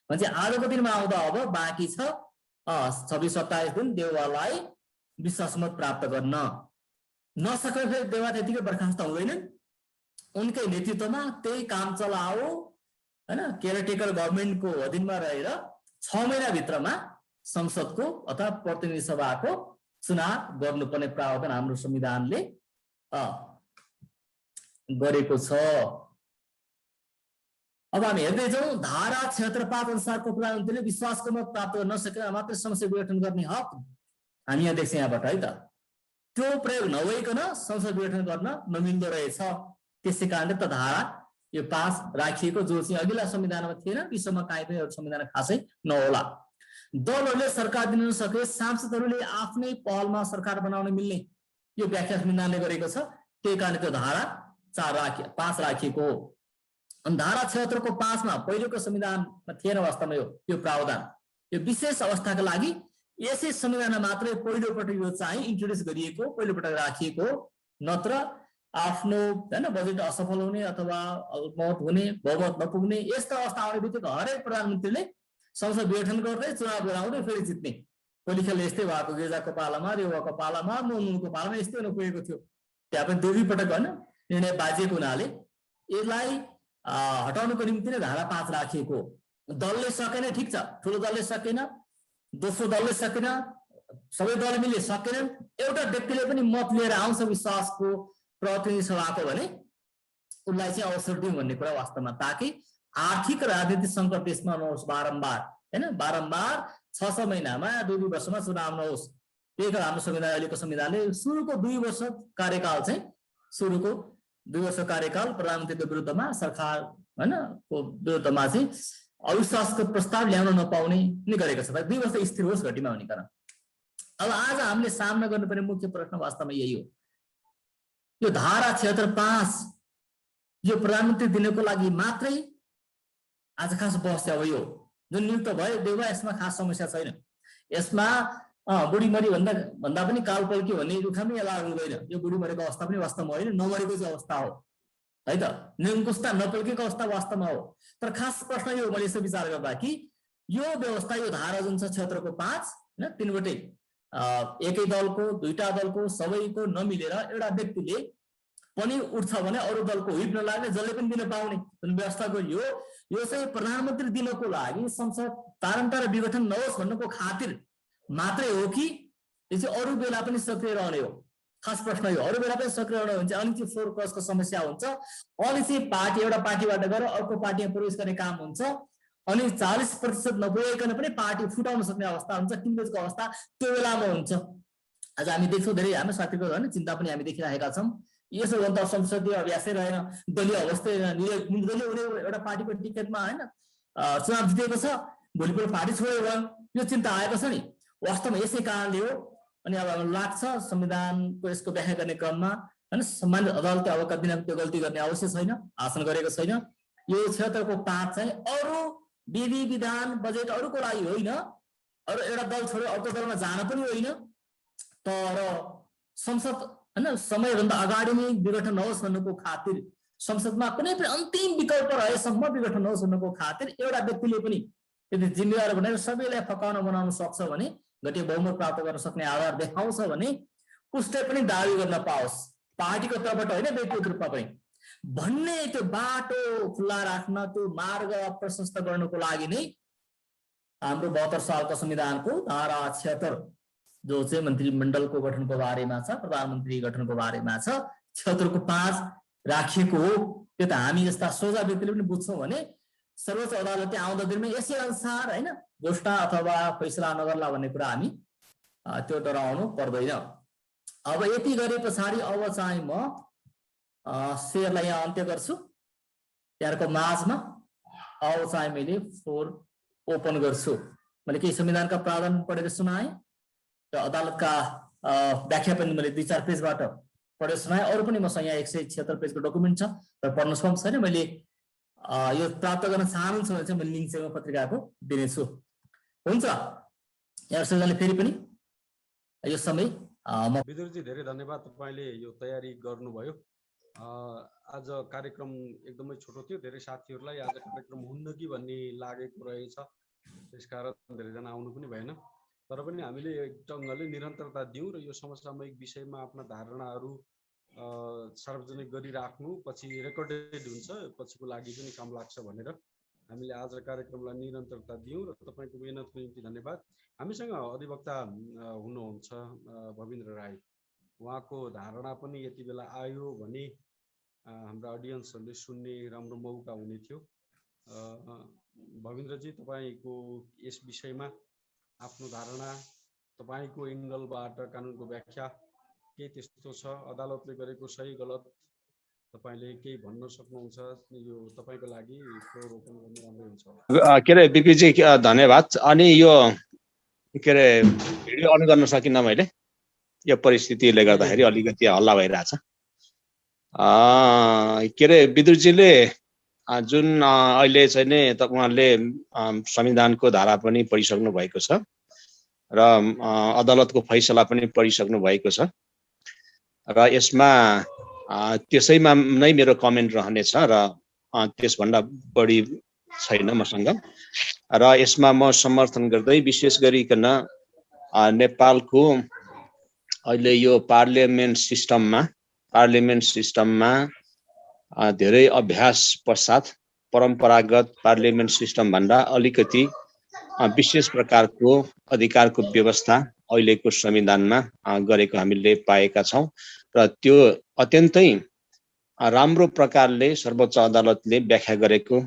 भने आजको दिनमा आउँदा अब बाँकी छ 26-27 दिन देउवालाई विश्वासको मत प्राप्त गर्न नसकेर देउवा त्यतिकै बर्खास्त हुँदैनन्। उनकै नेतृत्वमा त्यही काम चलाओ हैन केयरटेकर गभर्नमेन्टको अधीनमा रहेर 6 महिनाभित्रमा संसदको अथवा प्रतिनिधि सभाको चुनाव गर्नुपर्ने प्रावधान हाम्रो संविधानले गरेको छ। अब हामी हेर्दै जाउँ। धारा 76(5) अनुसारको प्रधानमन्त्रीले विश्वासको मत प्राप्त गर्न नसकेर मात्र संसद विघटन गर्ने हक हामी यहाँ देख्छौँ यहाँबाट है त। त्यो प्रयोग नभइकन संसद विघटन गर्न नमिल्दो रहेछ। त्यसै कारणले त धारा यो 5 राखिएको जो चाहिँ अघिल्ला संविधानमा थिएन, विश्वमा काहीँ पनि अरू संविधान खासै नहोला। दलहरूले सरकार दिन नसके सांसदहरूले आफ्नै पहलमा सरकार बनाउन मिल्ने यो व्याख्या संविधानले गरेको छ। त्यही कारणले त्यो धारा 5 राखिएको हो। अनि धारा 76 को 5 मा पहिलेको संविधानमा थिएन वास्तवमा यो प्रावधान। यो विशेष अवस्थाका लागि यसै संविधानमा मात्रै पहिलो पटक यो चाहिँ इन्ट्रोड्युस गरिएको, पहिलो पटक राखिएको। नत्र आफ्नो हैन बजेट असफल हुने अथवा अल्पमत हुने बहुमत नपुग्ने यस्ता अवस्था आउने बित्तिकै हरेक प्रधानमन्त्रीले संसद विघटन गर्दै चुनाव गराउँदै फेरि जित्ने कोही खेल यस्तै भएको गेजाको पालामा रेवाको पालामा मुनको पालामा यस्तै हुन पुगेको थियो त्यहाँ पनि दुई पटक होइन निर्णय बाजिएको हुनाले यसलाई हटाउनको निम्ति नै धारा 5 राखिएको दलले सकेन ठिक छ ठुलो दलले सकेन दोस्रो दलले सकेन सबै दल मिले सकेनन् एउटा व्यक्तिले पनि मत लिएर आउँछ विश्वासको प्रतिनिधि सभाको भने उनलाई चाहिँ अवसर दिउँ भन्ने कुरा वास्तवमा ताकि आर्थिक राजनीतिक सङ्कट देशमा नहोस् बारम्बार हैन बारम्बार 6 महिनामा 2 वर्षमा चुनाव नहोस् त्यही कारण हाम्रो संविधान अहिलेको संविधानले सुरुको 2 वर्ष कार्यकाल चाहिँ सुरुको 2 वर्ष कार्यकाल प्रधानमन्त्रीको विरुद्धमा सरकार हैन को विरुद्धमा चाहिँ अविश्वासको प्रस्ताव ल्याउन नपाउने नै गरेको छ 2 वर्ष स्थिर होस् घटीमा हुने कारण अब आज हामीले सामना गर्नुपर्ने मुख्य प्रश्न वास्तवमा यही हो यो धारा 76(5) यो प्रधानमन्त्री दिनको लागि मात्रै आज खास बहस अब यो जुन नियुक्त भयो देउवा यसमा खास समस्या छैन यसमा बुढीमरी भन्दा पनि कालपल्की भन्ने रुखामै लागु हुँदैन यो बुढीमरीको अवस्था पनि वास्तवमा होइन नमरेको चाहिँ अवस्था हो है त निरङ्कुशता नपल्केको अवस्था वास्तवमा हो तर खास प्रश्न यो मैले यसो विचार गर्दा कि यो व्यवस्था यो धारा जुन छ 76 को 5 हैन तीनवटै एकै दलको दुईटा दलको सबैको नमिलेर एउटा व्यक्तिले पनि उठ्छ भने अरु दलको हिप नलाग्ने जसले पनि दिन पाउने जुन व्यवस्था गरियो यो चाहिँ प्रधानमन्त्री दिनको लागि संसद तारन्तर विघटन नहोस् भन्नको खातिर मात्रै हो कि यो चाहिँ अरु बेला पनि सक्रिय रहने हो खास प्रश्न यो अरु बेला पनि सक्रिय रहने हुन्छ अनि चाहिँ फोर क्रसको समस्या हुन्छ अनि चाहिँ पार्टी एउटा पार्टीबाट गएर अर्को पार्टीमा प्रवेश गर्ने काम हुन्छ अनि 40% नपुगेकन पनि पार्टी फुटाउन सक्ने अवस्था हुन्छ किनबेचको अवस्था त्यो बेलामा हुन्छ आज हामी देख्छौं धेरै हाम्रो साथीको हैन चिन्ता पनि हामी देखिरहेका छौं यसो भन्दा संसदीय अभ्यासै रहेन दलीय अवस्था निर्दलीय हुने एउटा पार्टीको टिकटमा हैन चुनाव जितेको छ भोलिपल्ट पार्टी छोड्यो भयो यो चिन्ता आएको छ नि वास्तवमा यसै कारणले हो अनि अब लाग्छ संविधानको यसको व्याख्या गर्ने क्रममा हैन सम्मानित अदालतले अब कति दिन त्यो गल्ती गर्ने आवश्यक छैन आसन गरेको छैन यो 76 को 5 चाहिँ अरु विधि विधान बजेट अरुको लागि होइन अरु एउटा दल छोडेर अर्को दलमा जान पनि होइन तर संसद हैन समयभन्दा अगाडि नै विघटन नहोस् भन्नको खातिर संसदमा कुनै पनि अन्तिम विकल्प रहेसम्म विघटन नहोस् भन्नको खातिर एउटा व्यक्तिले पनि यदि जिम्मेवार भनेर सबैलाई फकाउन बनाउन सक्छ भने गति बहुमत प्राप्त गर्न सक्ने आधार देखाउँछ भने उसले पनि दाबी गर्न पाओस् पार्टीको तर्फबाट होइन व्यक्तिगत रूपमा पनि भन्ने त्यो बाटो खुला राख्न त्यो मार्ग प्रशस्त गर्नको लागि नै हाम्रो 72 सालको संविधानको धारा 76 जो चाहिँ मन्त्रीमण्डलको गठनको बारेमा छ प्रधानमन्त्री गठनको बारेमा छ 76 को 5 राखिएको हो त्यो त हामी जस्ता सोझा व्यक्तिले पनि बुझ्छौं भने सर्वोच्च अदालतले आउँदो दिनमा यसै अनुसार हैन घोषणा अथवा फैसला नगर्ला भन्ने कुरा हामी त्यो डराउनु पर्दैन अब यति गरे पछाडी अब चाहिँ म शेयरलाई यहाँ अन्त्य गर्छु यहाँको माझमा अब चाहिँ मैले फ्लोर ओपन गर्छु मैले केही संविधानका प्रावधान पढेर सुनाएँ र अदालतका व्याख्या पनि मैले 2-4 पेजबाट पढेर सुनाएँ अरु पनि मसँग यहाँ 176 पेजको डकुमेन्ट छ तर पढ्न सक्म छैन मैले यो प्राप्त गर्न चाहनुहुन्छ भने चाहिँ मैले लिंक चाहिँ पत्रिकाको दिनेछु हुन्छ यहाँ सबैजनाले फेरि पनि यो समय विदुरजी धेरै धन्यवाद तपाईले यो तयारी गर्नुभयो आज कार्यक्रम एकदमै छोटो थियो धेरै साथीहरुलाई आज कार्यक्रम हुन्न कि भन्ने लागेको रहेछ त्यसकारण धेरैजना आउनु पनि भएन तर पनि हामीले एक ढंगले निरन्तरता दियौं र यो समसामयिक विषयमा आफ्ना धारणाहरु सार्वजनिक गरिराख्नु पछि रेकर्डेड हुन्छ पछिको लागि पनि काम लाग्छ भनेर हामीले आज कार्यक्रमलाई निरन्तरता दियौं र तपाईको मेहनतको निम्ति धन्यवाद हामीसँग अधिवक्ता हुनुहुन्छ भविन्द्र राई उहाँको धारणा पनि यति बेला आयो भने हाम्रा अडियन्सहरुले सुन्ने राम्रो मौका हुने थियो भविन्द्रजी तपाईको यस विषयमा आफ्नो धारणा तपाईको एंगलबाट कानुनको व्याख्या के त्यस्तो छ अदालतले गरेको सही गलत तपाईले के भन्न सक्नुहुन्छ यो तपाईको लागि फ्लोर ओपन गर्नु राम्रो हुन्छ के रे बीपी जी धन्यवाद अनि यो के रे भिडियो अन गर्न सकिन मैले यो परिस्थितिले गर्दाखेरि अलिकति हल्ला भइराछ के रे विदुरजीले जुन अहिले चाहिँ नि तपाईहरुले संविधानको धारा पनि पढिसक्नु भएको छ र अदालतको फैसला पनि पढिसक्नु भएको छ र यसमा त्यसैमा नै मेरो कमेन्ट रहनेछ र त्यसभन्दा बढी छैन मसँग। र यसमा म समर्थन गर्दै विशेष गरिकन नेपालको अहिले यो पार्लियामेन्ट सिस्टममा धेरै अभ्यास पश्चात परम्परागत पार्लियामेन्ट सिस्टम भन्दा अलिकति विशेष प्रकारको अधिकारको व्यवस्था अहिलेको संविधानमा गरेको हामीले पाएका छौं र त्यो अत्यन्तै राम्रो प्रकारले सर्वोच्च अदालतले व्याख्या गरेको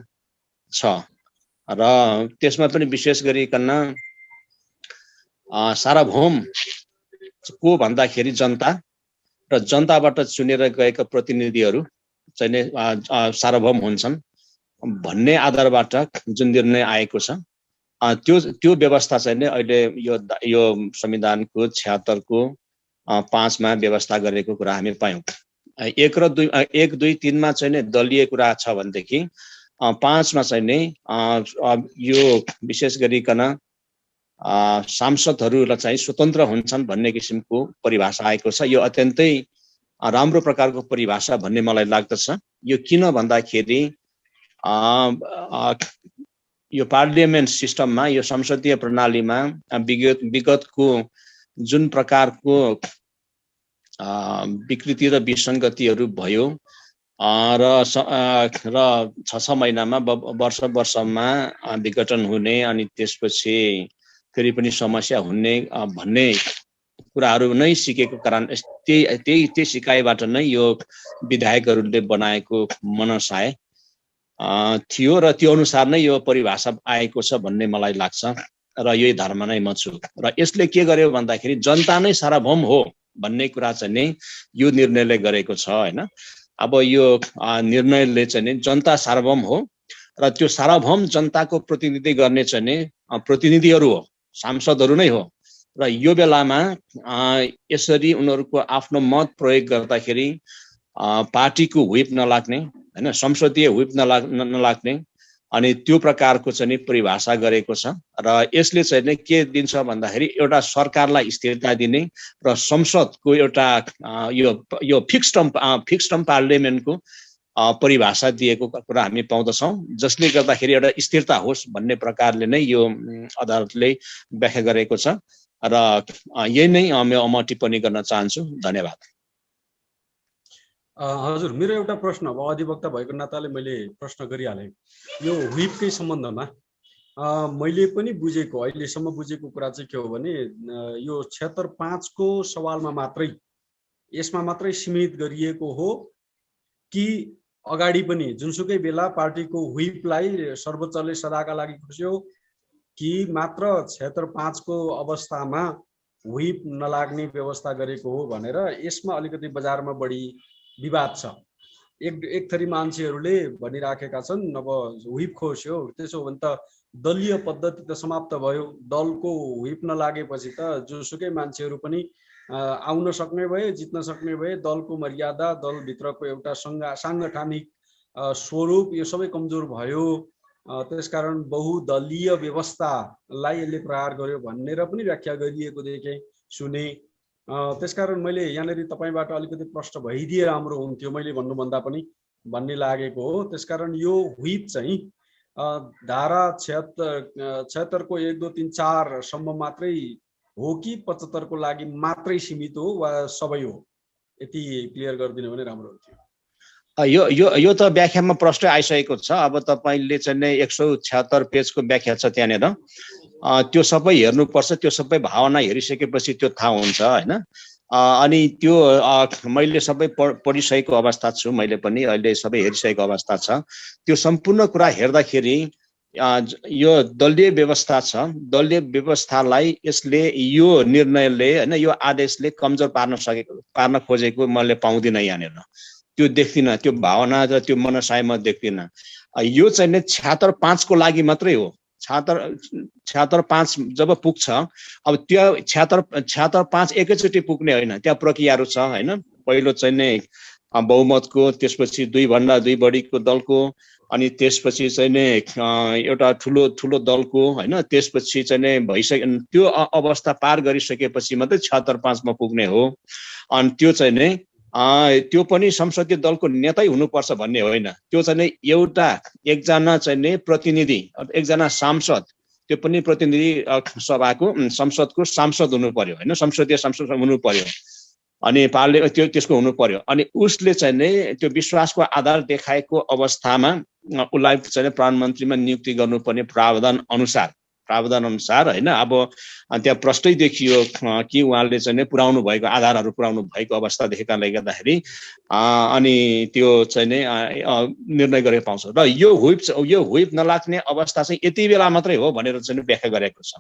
छ र त्यसमा पनि विशेष गरिकन सार्वभौम को भन्दाखेरि जनता र जनताबाट चुनेर गएका प्रतिनिधिहरू चाहिँ सार्वभौम हुन्छन् भन्ने आधारबाट जुन निर्णय आएको छ त्यो व्यवस्था चाहिँ अहिले यो संविधानको 76 को 5 मा व्यवस्था गरेको कुरा हामी पायौं। 1 र 2 3 मा चाहिँ दलीय कुरा छ भनेदेखि 5 मा चाहिँ यो विशेष गरिकन सांसदहरूलाई चाहिँ स्वतन्त्र हुन्छन् भन्ने किसिमको परिभाषा आएको छ। यो अत्यन्तै राम्रो प्रकारको परिभाषा भन्ने मलाई लाग्दछ। यो किन भन्दाखेरि यो पार्लियामेन्ट सिस्टममा यो संसदीय प्रणालीमा विगतको जुन प्रकारको विकृति र विसङ्गतिहरू भयो र 6 महिनामा वर्षमा विघटन हुने अनि त्यसपछि फेरि पनि समस्या हुने भन्ने कुराहरू नै सिकेको कारण त्यही सिकाइबाट नै यो विधायकहरूले बनाएको मनसाय थियो र त्यो अनुसार नै यो परिभाषा आएको छ भन्ने मलाई लाग्छ र यही धर्म नै म छु। र यसले के गर्यो भन्दाखेरि जनता नै सार्वभौम हो भन्ने कुरा चाहिँ नि यो निर्णयले गरेको छ हैन। अब यो निर्णयले चाहिँ नि जनता सार्वभौम हो र त्यो सार्वभौम जनताको प्रतिनिधि गर्ने चाहिँ नि प्रतिनिधिहरू हो, सांसदहरू नै हो र यो बेलामा यसरी उनीहरूको आफ्नो मत प्रयोग गर्दाखेरि पार्टीको व्हिप नलाग्ने हैन, संसदीय व्हिप नलाग्ने अनि त्यो प्रकारको चाहिँ परिभाषा गरेको छ र यसले चाहिँ के दिन्छ भन्दाखेरि एउटा सरकारलाई स्थिरता दिने र संसदको एउटा यो फिक्स टर्म पार्लियामेन्टको परिभाषा दिएको कुरा हामी पाउँदछौँ, जसले गर्दाखेरि एउटा स्थिरता होस् भन्ने प्रकारले नै यो अदालतले व्याख्या गरेको छ र यही नै म टिप्पणी गर्न चाहन्छु। धन्यवाद। हजुर, मेरो एउटा प्रश्न, अब अधिवक्ता भएको नाताले मैले प्रश्न गरिहालेँ। यो व्हिपकै सम्बन्धमा मैले पनि बुझेको, अहिलेसम्म बुझेको कुरा चाहिँ के हो भने यो 76(5) को सवालमा मात्रै, यसमा मात्रै सीमित गरिएको हो कि अगाडि पनि जुनसुकै बेला पार्टीको व्हिपलाई सर्वोच्चले सदाका लागि खोज्यो कि मात्र 76(5) को अवस्थामा व्हिप नलाग्ने व्यवस्था गरेको हो भनेर यसमा अलिकति बजारमा बढी विवाद छ। एक थरी मान्छेहरूले भनिराखेका छन् अब व्हिप खोस्यो, त्यसो हो भने त दलीय पद्धति त समाप्त भयो, दलको व्हिप नलागेपछि त जोसुकै मान्छेहरू पनि आउन सक्ने भए, जित्न सक्ने भए, दलको मर्यादा, दलभित्रको एउटा साङ्गठनिक स्वरूप यो सबै कमजोर भयो। त्यसकारण बहुदलीय व्यवस्थालाई यसले प्रहार गर्यो भनेर पनि व्याख्या गरिएको देखेँ, सुने। त्यसकारण मैले यहाँनिर तपाईबाट अलिकति प्रश्न भइदिए राम्रो हुन्थ्यो, मैले भन्नुभन्दा पनि भन्ने लागेको हो। त्यसकारण यो व्हिप चाहिँ धारा 76 को 1, 2, 3, 4 सम्म मात्रै हो कि 75 को लागि मात्रै सीमित हो वा सबै हो? यति क्लियर गरिदिनु भने राम्रो हुन्थ्यो। यो त व्याख्यामा प्रश्न आइसकेको छ। अब तपाईले चाहिँ 176 पेजको व्याख्या छ त्यहाँनिर, त्यो सबै हेर्नुपर्छ। त्यो सबै भावना हेरिसकेपछि त्यो थाहा हुन्छ हैन। अनि त्यो मैले सबै पढिसकेको अवस्था छु, मैले पनि अहिले सबै हेरिसकेको अवस्था छ। त्यो सम्पूर्ण कुरा हेर्दाखेरि यो दलीय व्यवस्था छ, दलीय व्यवस्थालाई यसले यो निर्णयले हैन, यो आदेशले कमजोर पार्न खोजेको मैले पाउँदिनँ यहाँनिर, त्यो देख्दिनँ, त्यो भावना र त्यो मनसाय म देख्दिनँ। यो चाहिँ 76(5) को लागि मात्रै हो। 76(5) जब पुग्छ, अब त्यो 76(5) एकैचोटि पुग्ने होइन, त्यहाँ प्रक्रियाहरू छ हैन। पहिलो चाहिँ बहुमतको, त्यसपछि 2 भन्दा 2 बढीको दलको, अनि त्यसपछि चाहिँ एउटा ठुलो दलको हैन, त्यसपछि चाहिँ त्यो अवस्था पार गरिसकेपछि मात्रै 76(5) मा पुग्ने हो। अनि त्यो चाहिँ त्यो पनि संसदीय दलको नेतै हुनुपर्छ भन्ने होइन। त्यो चाहिँ एउटा एकजना चाहिँ प्रतिनिधि, एकजना सांसद, त्यो पनि प्रतिनिधि सभाको संसदको सांसद हुनु पर्यो होइन, संसदीय सांसद हुनु पर्यो अनि त्यसको हुनु पर्यो। अनि उसले चाहिँ त्यो विश्वासको आधार देखाएको अवस्थामा उसलाई चाहिँ प्रधानमन्त्रीमा नियुक्ति गर्नुपर्ने प्रावधान अनुसार होइन। अब त्यहाँ प्रष्टै देखियो कि उहाँले चाहिँ पुर्याउनु भएको आधारहरू पुर्याउनु भएको अवस्था देखेकाले गर्दाखेरि अनि त्यो चाहिँ निर्णय गरेर पाउँछ। र यो व्हिप नलाग्ने अवस्था चाहिँ यति बेला मात्रै हो भनेर चाहिँ व्याख्या गरेको छ।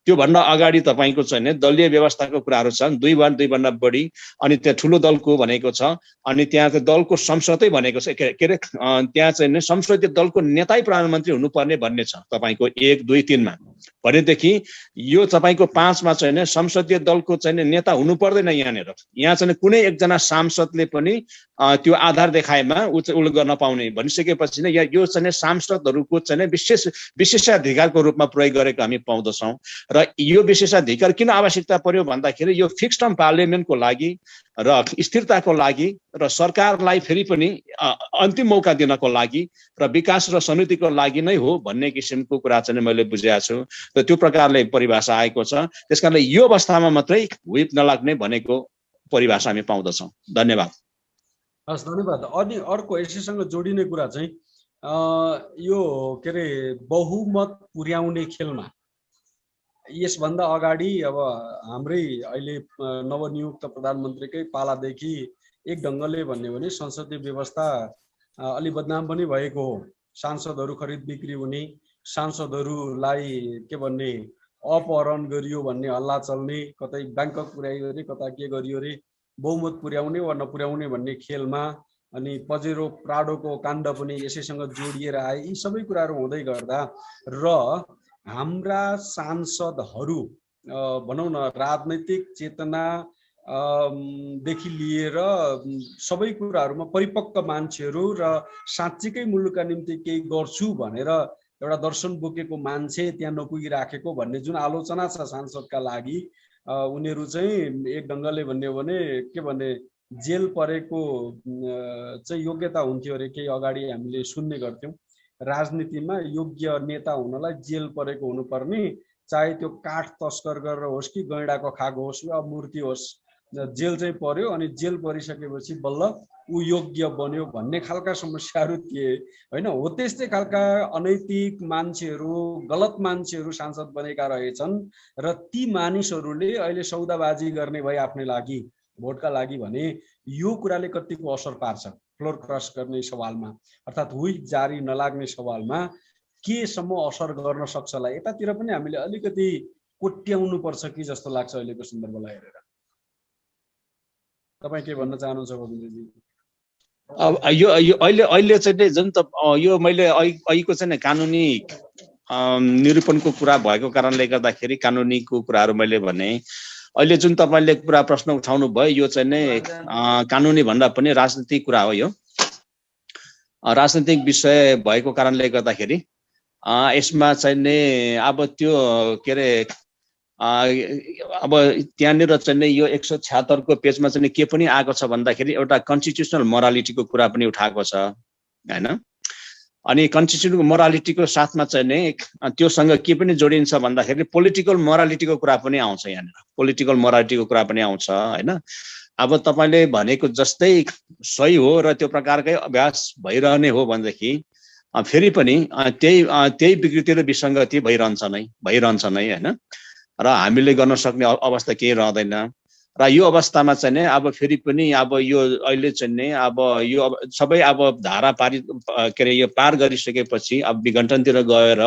त्योभन्दा अगाडि तपाईँको चाहिँ दलीय व्यवस्थाको कुराहरू छन्, दुईभन्दा बढी, अनि त्यहाँ ठुलो दलको भनेको छ, अनि त्यहाँ चाहिँ दलको संसदै भनेको छ, के अरे त्यहाँ चाहिँ संसदीय दलको नेतै प्रधानमन्त्री हुनुपर्ने भन्ने छ तपाईँको 1, 2, 3 मा। भनेदेखि यो तपाईँको 5 मा चाहिँ संसदीय दलको चाहिँ नेता हुनु पर्दैन यहाँनिर। यहाँ चाहिँ कुनै एकजना सांसदले पनि त्यो आधार देखाएमा उल्लेख गर्न पाउने भनिसकेपछि नै यो चाहिँ सांसदहरूको चाहिँ विशेषाधिकारको रूपमा प्रयोग गरेको हामी पाउँदछौँ। र यो विशेषाधिकार किन आवश्यकता पर्यो भन्दाखेरि यो फिक्स टर्म पार्लियामेन्टको लागि र स्थिरताको लागि र सरकारलाई फेरि पनि अन्तिम मौका दिनको लागि र विकास र समृद्धिको लागि नै हो भन्ने किसिमको कुरा चाहिँ मैले बुझेको छु। र त्यो प्रकारले परिभाषा आएको छ। त्यसकारणले यो अवस्थामा मात्रै व्हिप नलाग्ने भनेको परिभाषा हामी पाउँदछौँ। धन्यवाद। हस्, धन्यवाद। अनि अर्को यसैसँग जोडिने कुरा चाहिँ यो के अरे बहुमत पुर्याउने खेलमा यसभन्दा अगाडि अब हाम्रै अहिले नवनियुक्त प्रधानमन्त्रीकै पालादेखि एक ढङ्गले भन्यो भने संसदीय व्यवस्था अलि बदनाम पनि भएको हो। सांसदहरू खरिद बिक्री हुने, सांसदहरूलाई के भन्ने अपहरण गरियो भन्ने हल्ला चल्ने, कतै ब्याङ्कक पुर्याइयो अरे कता के गरियो अरे, बहुमत पुर्याउने वा नपुर्याउने भन्ने खेलमा अनि पजेरो प्राडोको काण्ड पनि यसैसँग जोडिएर आए। यी सबै कुराहरू हुँदै गर्दा र हाम्रा सांसदहरू भनौँ न राजनैतिक चेतना देखि लिएर सबै कुराहरूमा परिपक्व मान्छेहरू र साँच्चीकै मुलुकका निम्ति केही गर्छु भनेर एउटा दर्शन बोकेको मान्छे त्यहाँ नपुगिराखेको भन्ने जुन आलोचना छ सांसदका लागि, उनीहरू चाहिँ एक ढङ्गले भन्यो भने के भन्ने जेल परेको चाहिँ योग्यता हुन्थ्यो अरे। केही अगाडि हामीले सुन्ने गर्थ्यौँ राजनीतिमा योग्य नेता हुनलाई जेल परेको हुनुपर्ने, चाहे त्यो काठ तस्कर गरेर होस् कि गैँडाको खाएको होस् वा मूर्ति होस्, जेल चाहिँ पर्यो। अनि जेल परिसकेपछि बल्ल ऊ योग्य बन्यो भन्ने खालका समस्याहरू थिए होइन। हो त्यस्तै खालका अनैतिक मान्छेहरू, गलत मान्छेहरू सांसद बनेका रहेछन् र ती मानिसहरूले अहिले सौदाबाजी गर्ने भए आफ्नै लागि, भोटका लागि भने यो कुराले कतिको असर पार्छ फ्लोर क्रस गर्ने सवालमा, अर्थात् व्हिप जारी नलाग्ने सवालमा केसम्म असर गर्न सक्छ होला। यतातिर पनि हामीले अलिकति कोट्याउनु पर्छ कि जस्तो लाग्छ अहिलेको सन्दर्भलाई हेरेर। तपाईँ के भन्न चाहनुहुन्छ गोविन्दजी? अब यो अहिले चाहिँ जुन त यो मैले अहिलेको चाहिँ कानुनी निरूपणको कुरा भएको कारणले गर्दाखेरि कानुनीको कुराहरू मैले भने, अहिले जुन तपाईँले कुरा प्रश्न उठाउनु भयो यो चाहिँ नै कानुनी भन्दा पनि राजनीतिक कुरा हो। यो राजनीतिक विषय भएको कारणले गर्दाखेरि यसमा चाहिँ नै अब त्यो के अरे अब त्यहाँनिर चाहिँ नै यो 176 को पेजमा चाहिँ के पनि आएको छ भन्दाखेरि एउटा कन्स्टिट्युसनल मोरालिटीको कुरा पनि उठाएको छ हैन। अनि कन्स्टिट्युसनको मोरालिटीको साथमा चाहिँ नै त्योसँग के पनि जोडिन्छ भन्दाखेरि पोलिटिकल मोरालिटीको कुरा पनि आउँछ। यहाँनिर पोलिटिकल मोरालिटीको कुरा पनि आउँछ हैन। अब तपाईँले भनेको जस्तै सही हो र त्यो प्रकारकै अभ्यास भइरहने हो भनेदेखि फेरि पनि त्यही विकृति र विसङ्गति भइरहन्छ नै हैन। र हामीले गर्न सक्ने अवस्था केही रहँदैन। र यो अवस्थामा चाहिँ नै अब फेरि पनि अब यो अहिले चाहिँ नै अब यो सबै अब धारा पारित के अरे यो पार गरिसकेपछि अब विघटनतिर गएर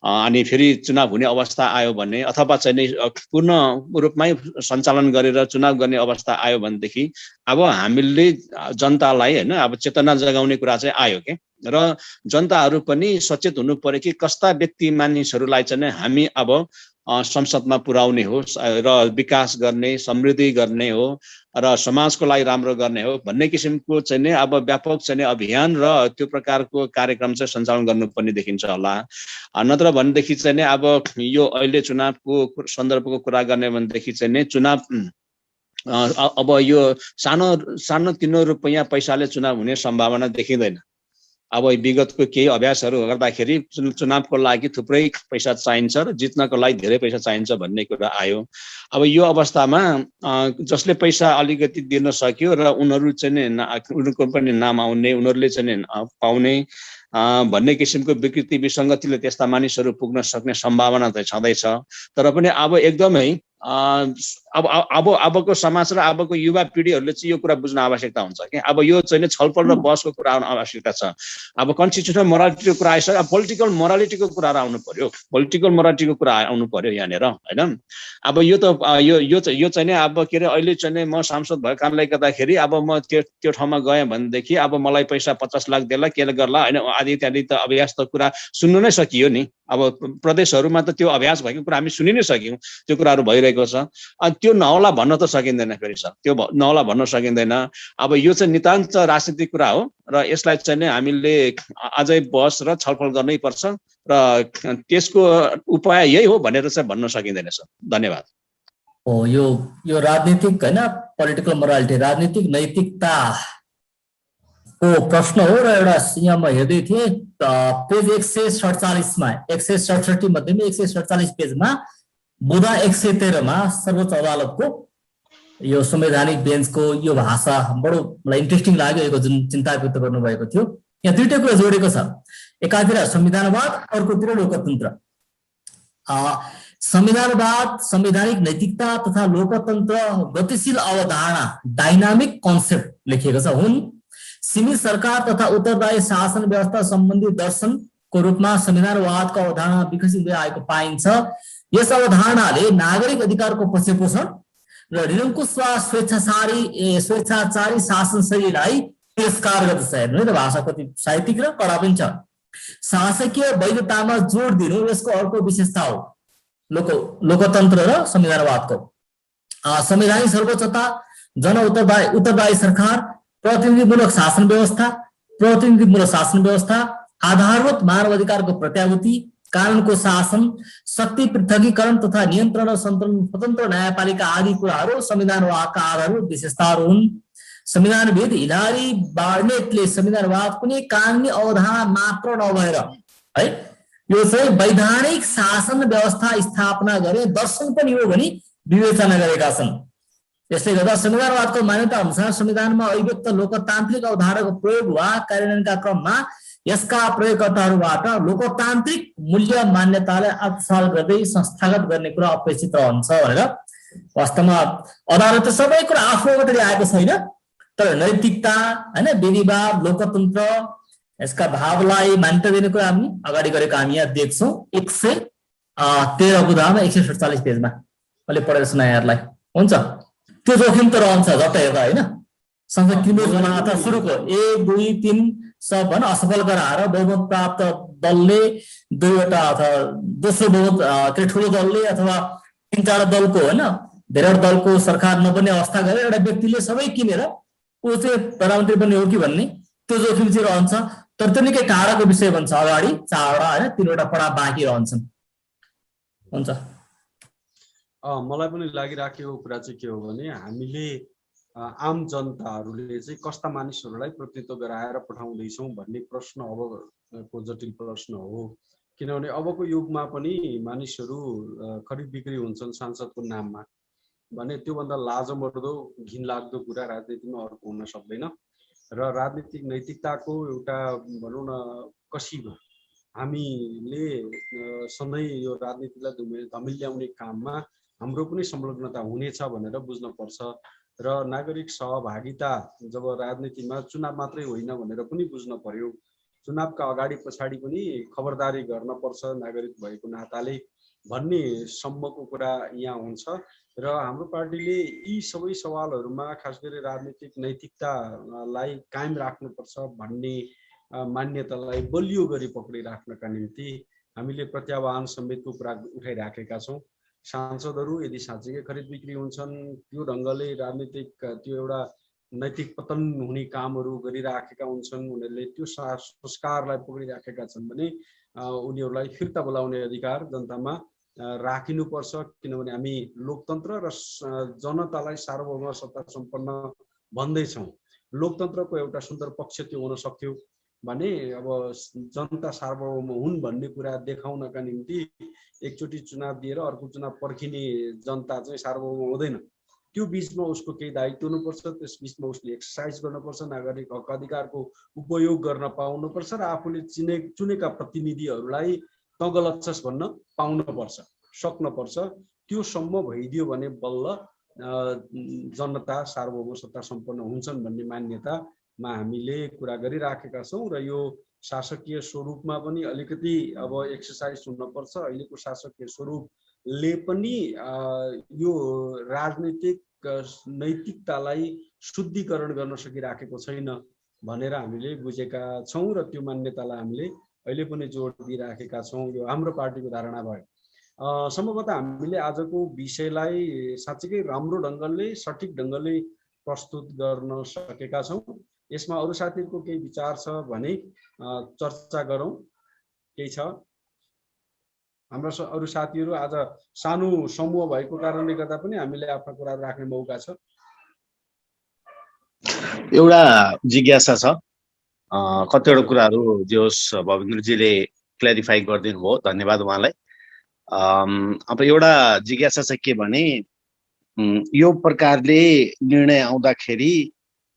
अनि फेरि चुनाव हुने अवस्था आयो भने अथवा चाहिँ नै पूर्ण रूपमै सञ्चालन गरेर चुनाव गर्ने अवस्था आयो भनेदेखि अब हामीले जनतालाई हैन अब चेतना जगाउने कुरा चाहिँ आयो के। र जनताहरू पनि सचेत हुनु पर्यो कि कस्ता व्यक्ति मानिसहरूलाई चाहिँ हामी अब संसदमा पुर्याउने हो र विकास गर्ने, समृद्धि गर्ने हो र समाजको लागि राम्रो गर्ने हो भन्ने किसिमको चाहिँ नै अब व्यापक चाहिँ अभियान र त्यो प्रकारको कार्यक्रम चाहिँ सञ्चालन गर्नुपर्ने देखिन्छ होला। नत्र भनेदेखि चाहिँ नै अब यो अहिले चुनावको सन्दर्भको कुरा गर्ने भनेदेखि चाहिँ नै चुनाव अब यो सानो सानो 3 रुपैयाँ पैसाले चुनाव हुने सम्भावना देखिँदैन। अब विगतको केही अभ्यासहरू गर्दाखेरि चुनावको लागि थुप्रै पैसा चाहिन्छ र जित्नको लागि धेरै पैसा चाहिन्छ भन्ने कुरा आयो। अब यो अवस्थामा जसले पैसा अलिकति दिन सक्यो र उनीहरू चाहिँ उनीहरूको पनि नाम आउने, उनीहरूले चाहिँ पाउने भन्ने किसिमको विकृति विसङ्गतिले त्यस्ता मानिसहरू पुग्न सक्ने सम्भावना चाहिँ छँदैछ। तर पनि अब एकदमै अबको समाज र अबको युवा पिँढीहरूले चाहिँ यो कुरा बुझ्न आवश्यकता हुन्छ कि अब यो चाहिँ छलफल र बहसको कुरा आउन आवश्यकता छ। अब कन्स्टिट्युसनल मोरालिटीको कुरा आइसक्यो, अब पोलिटिकल मोरालिटीको कुराहरू आउनु पर्यो, पोलिटिकल मोरालिटीको कुरा आउनु पर्यो यहाँनिर, होइन? अब यो त यो चाहिँ अब के अरे अहिले चाहिँ म सांसद भएको कारणले गर्दाखेरि अब म त्यो ठाउँमा गएँ भनेदेखि अब मलाई पैसा 50 लाख देला के गर्ला, होइन? आदि इत्यादि त अभ्यास त कुरा सुन्नु नै सकियो नि। अब प्रदेशहरूमा त त्यो अभ्यास भएको कुरा हामी सुनि नै सक्यौँ, त्यो कुराहरू भइरहेको छ। अनि त्यो नहोला भन्न त सकिँदैन फेरि सर, त्यो नहोला भन्न सकिँदैन। अब यो चाहिँ नितान्त राजनीतिक कुरा हो र यसलाई चाहिँ हामीले अझै बहस र छलफल गर्नै पर्छ र त्यसको उपाय यही हो भनेर चाहिँ भन्न सकिँदैन सर। धन्यवाद। यो राजनीतिक होइन, पोलिटिकल मोरालिटी, राजनीतिक नैतिकता को प्रश्न हो र एउटा यहाँ म हेर्दै थिएँ पेज 147 मा 167 मध्येमा 147 पेजमा बुधा 113 मा सर्वोच्च अदालतको यो संवैधानिक बेन्चको यो भाषा बडो मलाई इन्ट्रेस्टिङ लाग्यो। यो जुन चिन्ता व्यक्त गर्नुभएको थियो, यहाँ दुईटै कुरा जोडेको छ। एकातिर संविधानवाद, अर्कोतिर लोकतन्त्र। संविधानवाद संवैधानिक नैतिकता तथा लोकतन्त्र गतिशील अवधारणा, डाइनामिक कन्सेप्ट लेखिएको छ हुन्। सीमित सरकार तथा उत्तरदायी शासन व्यवस्था सम्बन्धी दर्शनको रूपमा संविधानवादको अवधारणा विकसित हुँदै आएको पाइन्छ। यस अवधारणाले नागरिक अधिकारको पक्षपोषण र निरङ्कुश वा स्वेच्छाचारी शासन शैलीलाई तिरस्कार गर्दछ। हेर्नु त भाषा कति साहित्यिक र कडा पनि छ। शासकीय वैधतामा जोड दिनु यसको अर्को विशेषता हो लोकतन्त्र र संविधानवादको। संवैधानिक सर्वोच्चता, जन उत्तरदायी सरकार, प्रतिनिधिमूलक शासन व्यवस्था, आधारभूत मानव अधिकारको प्रत्याभूति, कानुनको शासन, शक्ति पृथकीकरण तथा नियन्त्रण र स्वतन्त्र न्यायपालिका आदि कुराहरू संविधानवादका आधारभूत विशेषताहरू हुन्। संविधानविद हिलारी बार्नेटले संविधानवाद कुनै कानुनी अवधारणा मात्र नभएर है यो चाहिँ वैधानिक शासन व्यवस्था स्थापना गरे दर्शन पनि हो भनी विवेचना गरेका छन्। यसले गर्दा संविधानवादको मान्यता अनुसार संविधानमा अभिव्यक्त लोकतान्त्रिक अवधारणाको प्रयोग वा कार्यान्वयनका क्रममा यसका प्रयोगकर्ताहरूबाट लोकतान्त्रिक मूल्य मान्यतालाई आत्मसात गर्दै संस्थागत गर्ने कुरा अपेक्षित रहन्छ भनेर वास्तवमा अदालतले सबै कुरा आफ्नो गतिले आएको छैन। तर नैतिकता हैन, विधिवाद, लोकतन्त्र यसका भावलाई मान्यता दिने कुरा हामी अगाडि गरेको हामी यहाँ देख्छौँ। 113 बुधामा 147 पेजमा मैले पढेर सुनाएँ यहाँलाई। हुन्छ, त्यो जोखिम त रहन्छ झट्ट हेर्दा होइन। संसद किमोज बनाउँदा सुरुको 1, 2, 3 सब भन असफल गराएर बहुमत प्राप्त दलले दुईवटा अथवा दोस्रो बहुमत के ठुलो दलले अथवा 3-4 दलको होइन धेरैवटा दलको सरकार नबन्ने अवस्था गरेर एउटा व्यक्तिले सबै किनेर ऊ चाहिँ प्रधानमन्त्री बन्ने हो कि भन्ने त्यो जोखिम चाहिँ रहन्छ। तर त्यो निकै टाढाको विषय भन्छ। अगाडि 4वटा होइन 3वटा पढा बाँकी रहन्छन्। हुन्छ, मलाई पनि लागिराखेको कुरा चाहिँ के हो भने हामीले आम जनताहरूले चाहिँ कस्ता मानिसहरूलाई प्रतिनिधित्व गराएर पठाउँदैछौँ भन्ने प्रश्न अबको जटिल प्रश्न हो। किनभने अबको युगमा पनि मानिसहरू खरिद बिक्री हुन्छन् सांसदको नाममा भने त्योभन्दा लाजमर्दो घिनलाग्दो कुरा राजनीतिमा अर्को हुन सक्दैन। र राजनीतिक नैतिकताको एउटा भनौँ न कसिब हामीले सधैँ यो राजनीतिलाई धमिल्याउने काममा हाम्रो पनि संलग्नता हुनेछ भनेर बुझ्नुपर्छ। र नागरिक सहभागिता जब राजनीतिमा चुनाव मात्रै होइन भनेर पनि बुझ्न पर्यो। चुनावका अगाडि पछाडि पनि खबरदारी गर्न पर्छ नागरिक भएको नाताले भन्ने सम्मको कुरा यहाँ हुन्छ। र हाम्रो पार्टीले यी सबै सवालहरूमा खास गरी राजनीतिक नैतिकतालाई कायम राख्नुपर्छ भन्ने मान्यतालाई बलियो गरी पक्रिराख्नका निम्ति हामीले प्रत्याह्वान समेतको कुरा उठाइराखेका छौँ। सांसदहरू यदि साँच्चै खरिद बिक्री हुन्छन्, त्यो ढङ्गले राजनीतिक त्यो एउटा नैतिक पतन हुने कामहरू गरिराखेका हुन्छन्, उनीहरूले त्यो संस्कारलाई पक्रिराखेका छन् भने उनीहरूलाई फिर्ता बोलाउने अधिकार जनतामा राखिनुपर्छ, किनभने हामी लोकतन्त्र र जनतालाई सार्वभौम सत्ता सम्पन्न भन्दैछौँ। लोकतन्त्रको एउटा सुन्दर पक्ष त्यो हुन सक्थ्यो भने अब जनता सार्वभौम हुन् भन्ने कुरा देखाउनका निम्ति एकचोटि चुनाव दिएर अर्को चुनाव पर्खिने जनता चाहिँ सार्वभौम हुँदैन। त्यो बिचमा उसको केही दायित्व हुनुपर्छ, त्यस बिचमा उसले एक्सर्साइज गर्नुपर्छ, नागरिक हक अधिकारको उपयोग गर्न पाउनुपर्छ र आफूले चुनेका प्रतिनिधिहरूलाई तँ गलत छस् भन्न पाउनुपर्छ, सक्नुपर्छ। त्यो सम्म भइदियो भने बल्ल जनता सार्वभौम सत्ता सम्पन्न हुन्छन् भन्ने मान्यतामा हामीले कुरा गरिराखेका छौँ र यो शासकीय स्वरूपमा पनि अलिकति अब एक्सर्साइज हुनुपर्छ। अहिलेको शासकीय स्वरूपले पनि यो राजनीतिक नैतिकतालाई शुद्धिकरण गर्न सकिराखेको छैन भनेर हामीले बुझेका छौँ र त्यो मान्यतालाई हामीले अहिले पनि जोड दिइराखेका छौँ। यो हाम्रो पार्टीको धारणा भयो। सम्भवतः हामीले आजको विषयलाई साँच्चीकै राम्रो ढङ्गले सठिक ढङ्गले प्रस्तुत गर्न सकेका छौँ। यसमा अरू साथीहरूको केही विचार छ भने चर्चा गरौँ। केही छ? हाम्रो अरू साथीहरू आज सानो समूह भएको कारणले गर्दा पनि हामीले आफ्ना कुराहरू राख्ने मौका छ। एउटा जिज्ञासा छ, कतिवटा कुराहरू जे होस् भवेन्द्रजीले क्ल्यारिफाई गरिदिनु भयो, धन्यवाद उहाँलाई। अब एउटा जिज्ञासा चाहिँ के भने यो प्रकारले निर्णय आउँदाखेरि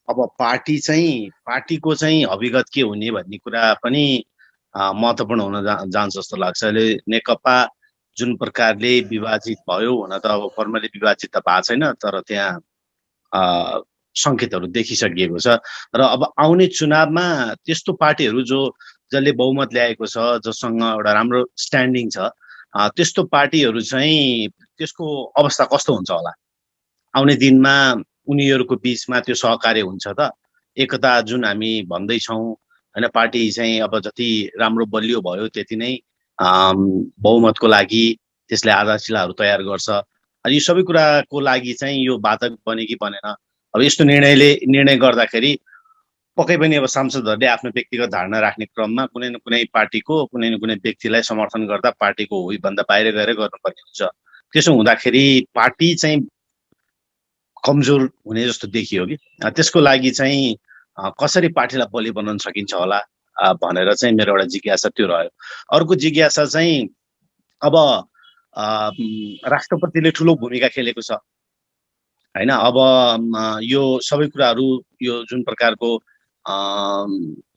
अब पार्टीको चाहिँ अभिगत के हुने भन्ने कुरा पनि महत्त्वपूर्ण हुन जान्छ जस्तो लाग्छ। अहिले नेकपा जुन प्रकारले विभाजित भयो, हुन त अब फर्मली विभाजित त भएको छैन, तर त्यहाँ सङ्केतहरू देखिसकिएको छ र अब आउने चुनावमा त्यस्तो पार्टीहरू जसले बहुमत ल्याएको छ, जससँग एउटा राम्रो स्ट्यान्डिङ छ, त्यस्तो पार्टीहरू चाहिँ त्यसको अवस्था कस्तो हुन्छ होला आउने दिनमा? उनीहरूको बिचमा त्यो सहकार्य हुन्छ त? एकता जुन हामी भन्दैछौँ होइन, पार्टी चाहिँ अब जति राम्रो बलियो भयो त्यति नै बहुमतको लागि त्यसले आधारशिलाहरू तयार गर्छ। अनि यो सबै कुराको लागि चाहिँ यो बाधक बने कि बनेन? अब यस्तो निर्णय गर्दाखेरि पक्कै पनि अब सांसदहरूले आफ्नो व्यक्तिगत धारणा राख्ने क्रममा कुनै न कुनै पार्टीको कुनै न कुनै व्यक्तिलाई समर्थन गर्दा पार्टीको भन्दा बाहिर गएर गर्नुपर्ने हुन्छ। त्यसो हुँदाखेरि पार्टी चाहिँ कमजोर हुने जस्तो देखियो कि त्यसको लागि चाहिँ कसरी पार्टीलाई बलियो बनाउन सकिन्छ होला भनेर चाहिँ मेरो एउटा जिज्ञासा त्यो रह्यो। अर्को जिज्ञासा चाहिँ अब राष्ट्रपतिले ठुलो भूमिका खेलेको छ होइन। अब यो सबै कुराहरू यो जुन प्रकारको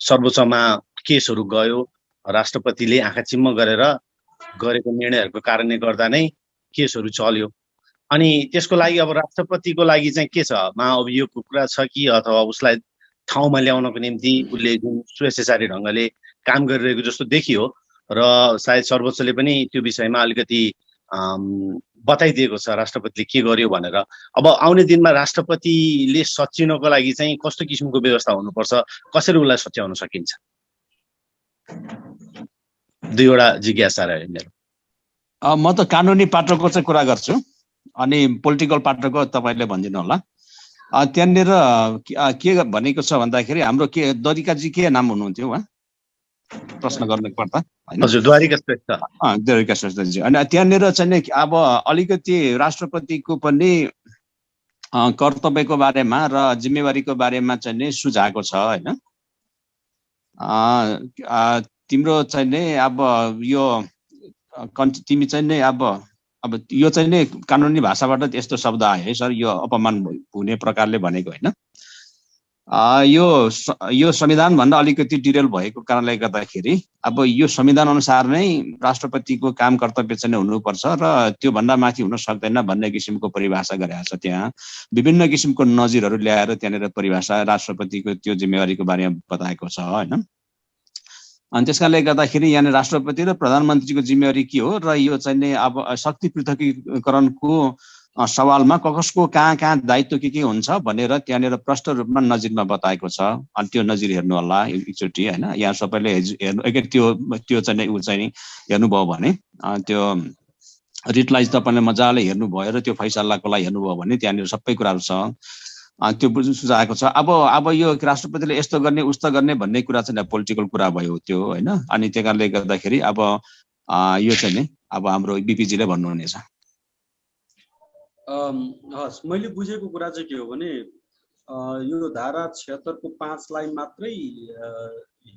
सर्वोच्चमा केसहरू गयो, राष्ट्रपतिले आँखा चिम्म गरेर गरेको निर्णयहरूको कारणले गर्दा नै केसहरू चल्यो। अनि त्यसको लागि अब राष्ट्रपतिको लागि चाहिँ के छ, महाअभियोगको कुरा छ कि अथवा उसलाई ठाउँमा ल्याउनको निम्ति उसले जुन स्वेच्छाचारी ढङ्गले काम गरिरहेको जस्तो देखियो र सायद सर्वोच्चले पनि त्यो विषयमा अलिकति बताइदिएको छ राष्ट्रपतिले के गर्यो भनेर। अब आउने दिनमा राष्ट्रपतिले सच्याउनको लागि चाहिँ कस्तो किसिमको व्यवस्था हुनुपर्छ, कसरी उसलाई सच्याउन सकिन्छ? दुईवटा जिज्ञासा रह्यो मेरो। म त कानुनी पाटोको चाहिँ कुरा गर्छु अनि पोलिटिकल पाटोको तपाईँले भनिदिनु होला। त्यहाँनिर के भनेको छ भन्दाखेरि हाम्रो के द्वारिकाजी के नाम हुनुहुन्थ्यो उहाँ प्रश्न गर्नु पर्दा हैन? हजुर, द्वारिका श्रेष्ठ। द्वारिका श्रेष्ठजी। अनि त्यहाँनिर चाहिँ अब अलिकति राष्ट्रपतिको पनि कर्तव्यको बारेमा र जिम्मेवारीको बारेमा चाहिँ नि सुझाएको छ हैन? तिम्रो चाहिँ नि अब यो तिमी चाहिँ नि अब यो चाहिँ नि कानुनी भाषाबाट यस्तो शब्द आयो है सर, यो अपमान हुने प्रकारले भनेको होइन। यो संविधान भन्दा अलिकति डिटेल भएको कारणले गर्दाखेरि अब यो संविधान अनुसार नै राष्ट्रपतिको काम कर्तव्य चाहिँ हुनुपर्छ र त्यो भन्दा माथि हुन सक्दैन भन्ने किसिमको परिभाषा गरेको छ। त्यहाँ विभिन्न किसिमको नजिरहरू ल्याएर त्यहाँनिर परिभाषा राष्ट्रपतिको त्यो जिम्मेवारीको बारेमा बताएको छ होइन। अनि त्यस कारणले गर्दाखेरि यहाँ राष्ट्रपति र प्रधानमन्त्रीको जिम्मेवारी के हो र यो चाहिँ नि अब शक्ति पृथकीकरणको सवालमा कसको कहाँ दायित्व के हुन्छ भनेर त्यहाँनिर प्रष्ट रूपमा नजिरमा बताएको छ। अनि त्यो नजिर हेर्नु होला एकचोटि होइन। यहाँ सबैले त्यो चाहिँ ऊ चाहिँ हेर्नुभयो भने त्यो रिटलाई तपाईँले मजाले हेर्नुभयो र त्यो फैसलाको लागि हेर्नुभयो भने त्यहाँनिर सबै कुराहरू छ, त्यो सुझाएको छ। अब यो राष्ट्रपतिले यस्तो गर्ने उस्तो गर्ने भन्ने कुरा चाहिँ पोलिटिकल कुरा भयो त्यो होइन। अनि त्यही कारणले गर्दाखेरि अब यो चाहिँ नि अब हाम्रो बिपीजीले भन्नुहुनेछ। हस्, मैले बुझेको कुरा चाहिँ के हो भने यो धारा 76 को 5 लाइन मात्रै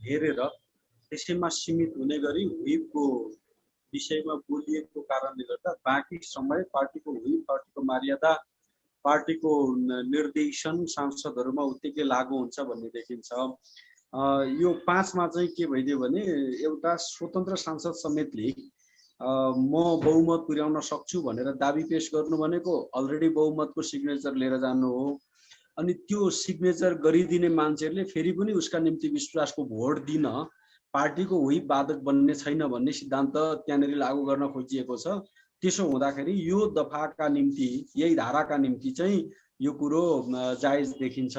हेरेर त्यसैमा सीमित हुने गरी व्हिपको विषयमा बोलिएको कारणले गर्दा बाँकी समय पार्टीको व्हिप, पार्टीको मर्यादा, पार्टीको निर्देशन सांसदहरूमा उत्तिकै लागू हुन्छ भन्ने देखिन्छ। यो 5 मा चाहिँ के भइदियो भने एउटा स्वतन्त्र सांसद समेतले म बहुमत पुर्याउन सक्छु भनेर दाबी पेश गर्नु भनेको अलरेडी बहुमतको सिग्नेचर लिएर जानु हो। अनि त्यो सिग्नेचर गरिदिने मान्छेहरूले फेरि पनि उसका निम्ति विश्वासको भोट दिन पार्टीको व्हिप बाधक बन्ने छैन भन्ने सिद्धान्त त्यहाँनिर लागू गर्न खोजिएको छ। त्यसो हुँदाखेरि यो दफाका निम्ति, यही धाराका निम्ति चाहिँ यो कुरो जायज देखिन्छ।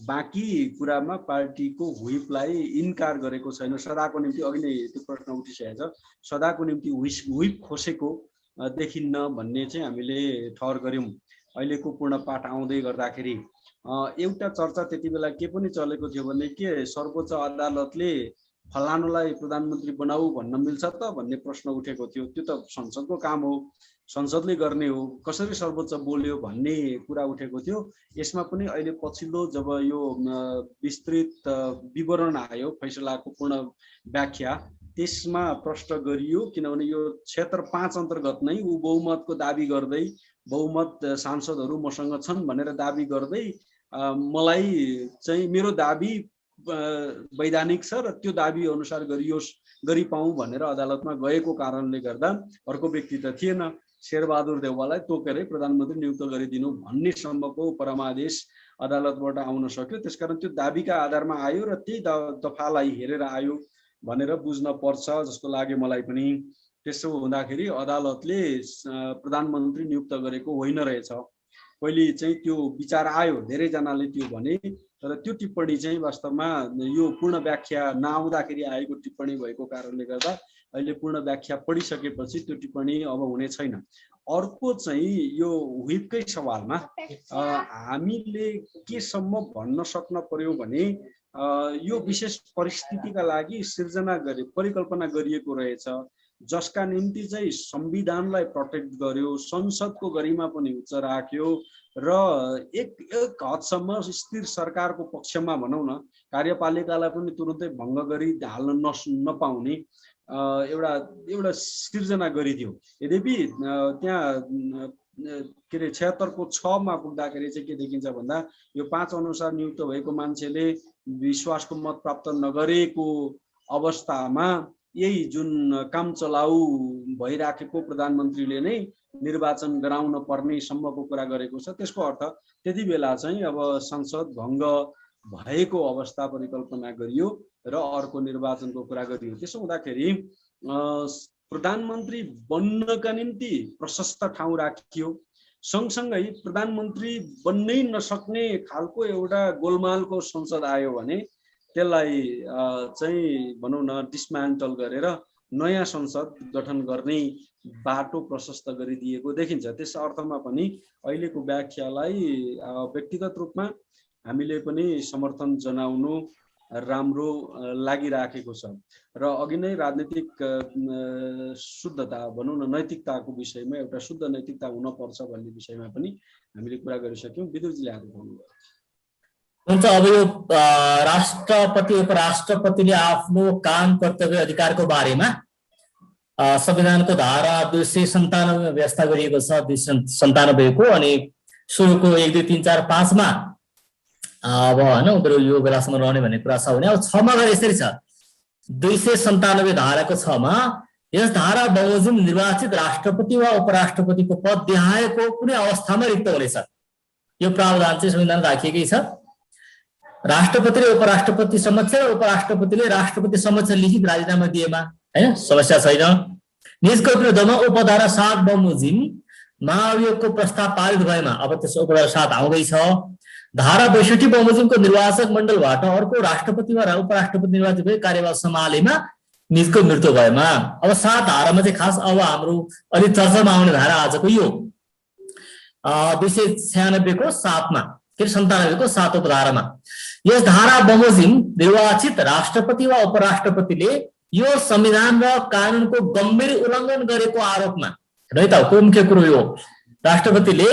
बाँकी कुरामा पार्टीको व्हिपलाई इन्कार गरेको छैन। सदाको निम्ति अघि नै त्यो प्रश्न उठिसकेको छ, सदाको निम्ति व्हिप खोसेको देखिन्न भन्ने चाहिँ हामीले ठहर गर्यौं। अहिलेको पूर्ण पाठ आउँदै गर्दाखेरि एउटा चर्चा त्यति बेला के पनि चलेको थियो भने के सर्वोच्च अदालतले फलानुलाई प्रधानमन्त्री बनाऊ भन्न मिल्छ त भन्ने प्रश्न उठेको थियो। त्यो त संसदको काम हो, संसदले गर्ने हो, कसरी सर्वोच्च बोल्यो भन्ने कुरा उठेको थियो। यसमा पनि अहिले पछिल्लो जब यो विस्तृत विवरण आयो, फैसलाको पूर्ण व्याख्या, त्यसमा प्रश्न गरियो। किनभने यो 76(5) अन्तर्गत नै ऊ बहुमतको दाबी गर्दै, बहुमत सांसदहरू मसँग छन् भनेर दाबी गर्दै मलाई चाहिँ मेरो दाबी वैधानिक छ र त्यो दाबी अनुसार गरी पाऊँ भनेर अदालतमा गएको कारणले गर्दा अर्को व्यक्ति त थिएन, शेरबहादुर देउवालाई तोकेरै प्रधानमन्त्री नियुक्त गरिदिनु भन्ने सम्मको परमादेश अदालतबाट आउन सक्यो। त्यसकारण त्यो दाबीका आधारमा आयो र त्यही दफालाई हेरेर आयो भनेर बुझ्न पर्छ जस्तो लाग्यो मलाई पनि। त्यसो हुँदाखेरि अदालतले प्रधानमन्त्री नियुक्त गरेको होइन रहेछ। पहिले चाहिँ त्यो विचार आयो, धेरैजनाले त्यो भने, तर त्यो टिप्पणी चाहिँ वास्तवमा यो पूर्ण व्याख्या नआउँदाखेरि आएको टिप्पणी भएको कारणले गर्दा अहिले पूर्ण व्याख्या पढिसकेपछि त्यो टिप्पणी अब हुने छैन। अर्को चाहिँ यो व्हिपकै सवालमा हामीले केसम्म भन्न सक्न पर्यो भने यो विशेष परिस्थितिका लागि सिर्जना परिकल्पना गरिएको रहेछ, जसका निम्ति चाहिँ संविधानलाई प्रोटेक्ट गर्यो, संसदको गरिमा पनि उच्च राख्यो र एक हदसम्म स्थिर सरकारको पक्षमा भनौँ न, कार्यपालिकालाई पनि तुरुन्तै भङ्ग गरी हाल्न नपाउने एउटा सिर्जना गरिदियो। यद्यपि त्यहाँ के अरे 76 को 6 मा पुग्दाखेरि चाहिँ के देखिन्छ भन्दा यो 5 अनुसार नियुक्त भएको मान्छेले विश्वासको मत प्राप्त नगरेको अवस्थामा यही जुन काम चलाउ भइराखेको प्रधानमन्त्रीले नै निर्वाचन गराउन पर्ने सम्मको कुरा गरेको छ। त्यसको अर्थ त्यति बेला चाहिँ अब संसद भङ्ग भएको अवस्था परिकल्पना गरियो र अर्को निर्वाचनको कुरा गरियो। त्यसो हुँदाखेरि प्रधानमन्त्री बन्नका निम्ति प्रशस्त ठाउँ राखियो, सँगसँगै प्रधानमन्त्री बन्नै नसक्ने खालको एउटा गोलमालको संसद आयो भने त्यसलाई चाहिँ भनौँ न डिसमेन्टल गरेर नयाँ संसद गठन गर्ने बाटो प्रशस्त गरिदिएको देखिन्छ। त्यस अर्थमा पनि अहिलेको व्याख्यालाई व्यक्तिगत रूपमा हामीले पनि समर्थन जनाउनु राम्रो लागिराखेको छ र अघि नै राजनीतिक शुद्धता भनौँ न नैतिकताको विषयमा एउटा शुद्ध नैतिकता हुनपर्छ भन्ने विषयमा पनि हामीले कुरा गरिसक्यौँ। विदुरजीले हात उठाउनुभयो। हुन्छ, अब यो राष्ट्रपति उपराष्ट्रपतिले आफ्नो काम कर्तव्य अधिकारको बारेमा संविधानको धारा 297 व्यवस्था गरिएको छ, 297 को अनि सुरुको 1, 2, 3, 4, 5 मा अब होइन उनीहरू यो बेलासम्म रहने भन्ने कुरा छ भने अब 6 मा गएर यसरी छ। 297 धाराको 6 मा यस धारा बमोजिम निर्वाचित राष्ट्रपति वा उपराष्ट्रपतिको पद देहाएको कुनै अवस्थामा रिक्त हुनेछ। यो प्रावधान चाहिँ संविधानमा राखिएकै छ। राष्ट्रपतिले उपराष्ट्रपति समक्ष र उपराष्ट्रपतिले राष्ट्रपति समक्ष लिखित राजीनामा दिएमा हैन समस्या छैन। निजको विरुद्धमा उपधारा 7 बमोजिम महाभियोगको प्रस्ताव पारित भएमा अब त्यसको उपधारा 7 आउँदैछ। धारा 62 बमोजिमको निर्वाचक मण्डलबाट अर्को राष्ट्रपति वा उपराष्ट्रपति निर्वाचित भए कार्यभार सम्हालेमा निजको मृत्यु भएमा। अब 7 धारामा चाहिँ खास अब हाम्रो अलि चर्चामा आउने धारा आजको यो 296 को 7 मा के 97 को 7 उपधारामा यस धारा बमोजिम निर्वाचित राष्ट्रपति वा उपराष्ट्रपतिले यो संविधान र कानुनको गम्भीर उल्लङ्घन गरेको आरोपमा है त को मुख्य कुरो यो राष्ट्रपतिले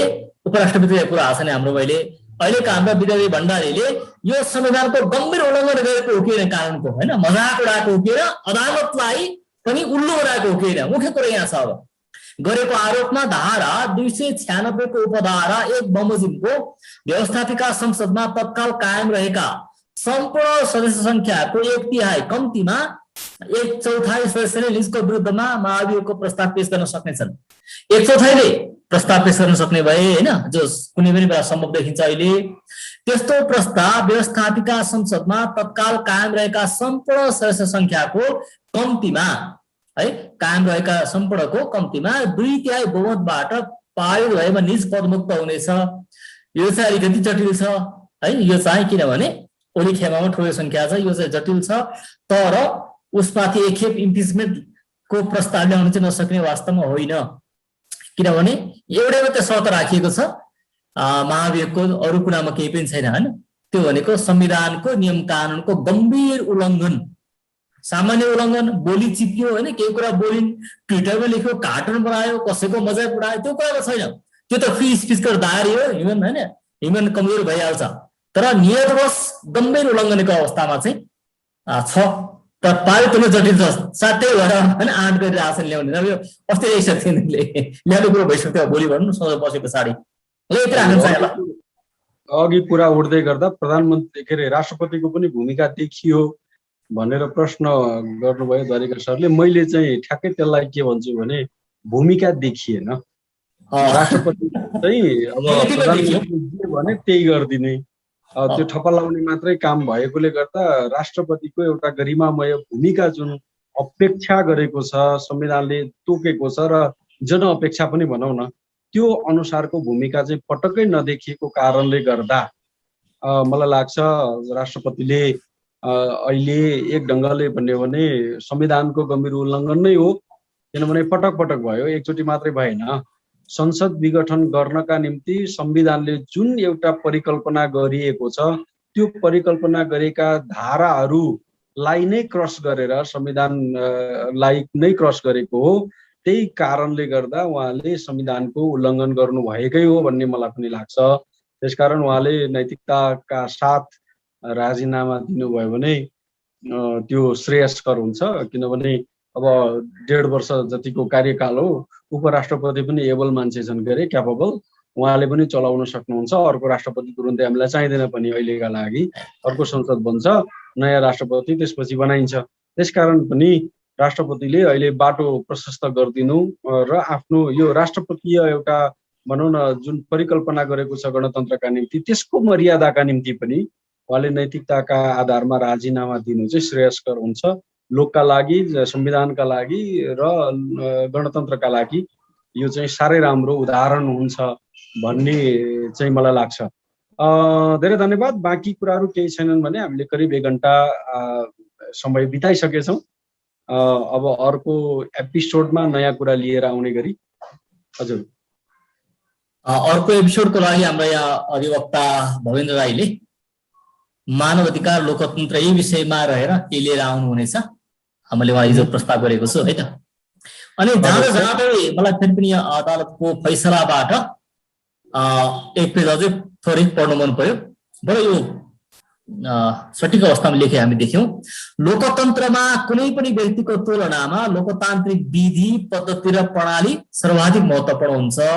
उपराष्ट्रपतिले कुरा आछ नि हाम्रो अहिलेका हाम्रा विद्यार्थी भण्डारीले यो संविधानको गम्भीर उल्लङ्घन गरेको हो कि कानुनको होइन मजाक उडाएको हो कि अदालतलाई पनि उल्लु बनाएको हो कि मुख्य कुरो यहाँ छ अब गरेको आरोपमा धारा 296 को उपधारा 1 बमोजिमको व्यवस्थापिका संसदमा तत्काल कायम रहेका सम्पूर्ण सदस्य संख्याको 1/3 कम्तीमा 1/4 सदस्यले लिजको विरुद्धमा महाभियोगको प्रस्ताव पेश गर्न सक्नेछन्। 1/4ले प्रस्ताव पेश गर्न सक्ने भए होइन जो कुनै पनि बेला सम्भव देखिन्छ अहिले त्यस्तो प्रस्ताव व्यवस्थापिका संसदमा तत्काल कायम रहेका सम्पूर्ण सदस्य संख्याको कम्तीमा है कायम रहेका सम्पूर्णको कम्तीमा 2/3 बहुमतबाट पारित भएमा निज पदमुक्त हुनेछ। यो चाहिँ अलिकति जटिल छ है यो चाहिँ किनभने ओली खेमामा ठुलो संख्या छ यो चाहिँ जटिल छ तर उसमाथि एकखेप इम्पिचमेन्टको प्रस्ताव ल्याउन चाहिँ नसक्ने वास्तवमा होइन किनभने एउटै मात्रै शर्त राखिएको छ महाभियोगको अरू कुरामा केही पनि छैन हैन त्यो भनेको संविधानको नियम कानुनको गम्भीर उल्लङ्घन सामान्य उल्लङ्घन बोली चिप्यो होइन केही कुरा बोलिन् ट्विटरमा लेख्यो कार्टुन बनायो कसैको मजाक उडायो त्यो कुरा छैन त्यो त फ्री स्पिचको दायरा हो ह्युमन हैन ह्युमन कमजोर भइहाल्छ तर नियतवश गम्भीर उल्लङ्घनको अवस्थामा चाहिँ छ तर पारित हुन जटिल छ साथै भएर हैन आँट गरेर आसन ल्याउने अब यो अस्ति यसो थिएनले ल्याउनु कुरो भइसक्यो भोलि भन्नु सधैँ पछि पछाडि ल यति राख्नु चाहिँ होला अघि कुरा उठ्दै गर्दा प्रधानमन्त्री के अरे राष्ट्रपतिको पनि भूमिका देखियो भनेर प्रश्न गर्नुभयो द्वारिका सरले मैले चाहिँ ठ्याक्कै त्यसलाई के भन्छु भने भूमिका देखिएन राष्ट्रपति चाहिँ अब प्रधानमन्त्री जे भने त्यही गरिदिने त्यो ठप्पा लाउने मात्रै काम भएकोले गर्दा राष्ट्रपतिको एउटा गरिमामय भूमिका जुन अपेक्षा गरेको छ संविधानले तोकेको छ र जनअपेक्षा पनि भनौँ न त्यो अनुसारको भूमिका चाहिँ पटक्कै नदेखिएको कारणले गर्दा मलाई लाग्छ राष्ट्रपतिले अहिले एक ढङ्गले भन्यो भने संविधानको गम्भीर उल्लङ्घन नै हो किनभने पटक पटक भयो एकचोटि मात्रै भएन संसद विघटन गर्नका निम्ति संविधानले जुन एउटा परिकल्पना गरिएको छ त्यो परिकल्पना गरेका धाराहरूलाई नै क्रस गरेर संविधानलाई नै क्रस गरेको हो त्यही कारणले गर्दा उहाँले संविधानको उल्लङ्घन गर्नुभएकै हो भन्ने मलाई पनि लाग्छ त्यसकारण उहाँले नैतिकताका साथ राजीनामा दिनुभयो भने त्यो श्रेयस्कर हुन्छ किनभने अब 1.5 वर्ष जतिको कार्यकाल हो उपराष्ट्रपति पनि एबल मान्छे छन् के अरे क्यापेबल उहाँले पनि चलाउन सक्नुहुन्छ अर्को राष्ट्रपति तुरुन्तै हामीलाई चाहिँदैन पनि अहिलेका लागि अर्को संसद बन्छ नयाँ राष्ट्रपति त्यसपछि बनाइन्छ त्यसकारण पनि राष्ट्रपतिले अहिले बाटो प्रशस्त गरिदिनु र आफ्नो यो राष्ट्रपतिय एउटा भनौँ न जुन परिकल्पना गरेको छ गणतन्त्रका निम्ति त्यसको मर्यादाका निम्ति पनि उहाँले नैतिकताका आधारमा राजीनामा दिनु चाहिँ श्रेयस्कर हुन्छ लोकका लागि संविधानका लागि र गणतन्त्रका लागि यो चाहिँ साह्रै राम्रो उदाहरण हुन्छ भन्ने चाहिँ मलाई लाग्छ धेरै धन्यवाद बाँकी कुराहरू केही छैनन् भने हामीले करिब 1 घण्टा समय बिताइसकेछौँ अब अर्को एपिसोडमा नयाँ कुरा लिएर आउने गरी हजुर अर्को एपिसोडको लागि हाम्रो यहाँ अधिवक्ता भवेन्द्र राईले मानव अधिकार लोकतन्त्र यही विषयमा रहेर के लिएर आउनुहुनेछ मैले उहाँ हिजो प्रस्ताव गरेको छु है त अनि जाँदै मलाई फेरि पनि अदालतको फैसलाबाट एक पेज अझै थोरै पढ्नु मन पर्यो बरु यो सठिक अवस्थामा लेखे हामी देख्यौं लोकतन्त्रमा कुनै पनि व्यक्तिको तुलनामा लोकतान्त्रिक विधि पद्धति र प्रणाली सर्वाधिक महत्त्वपूर्ण हुन्छ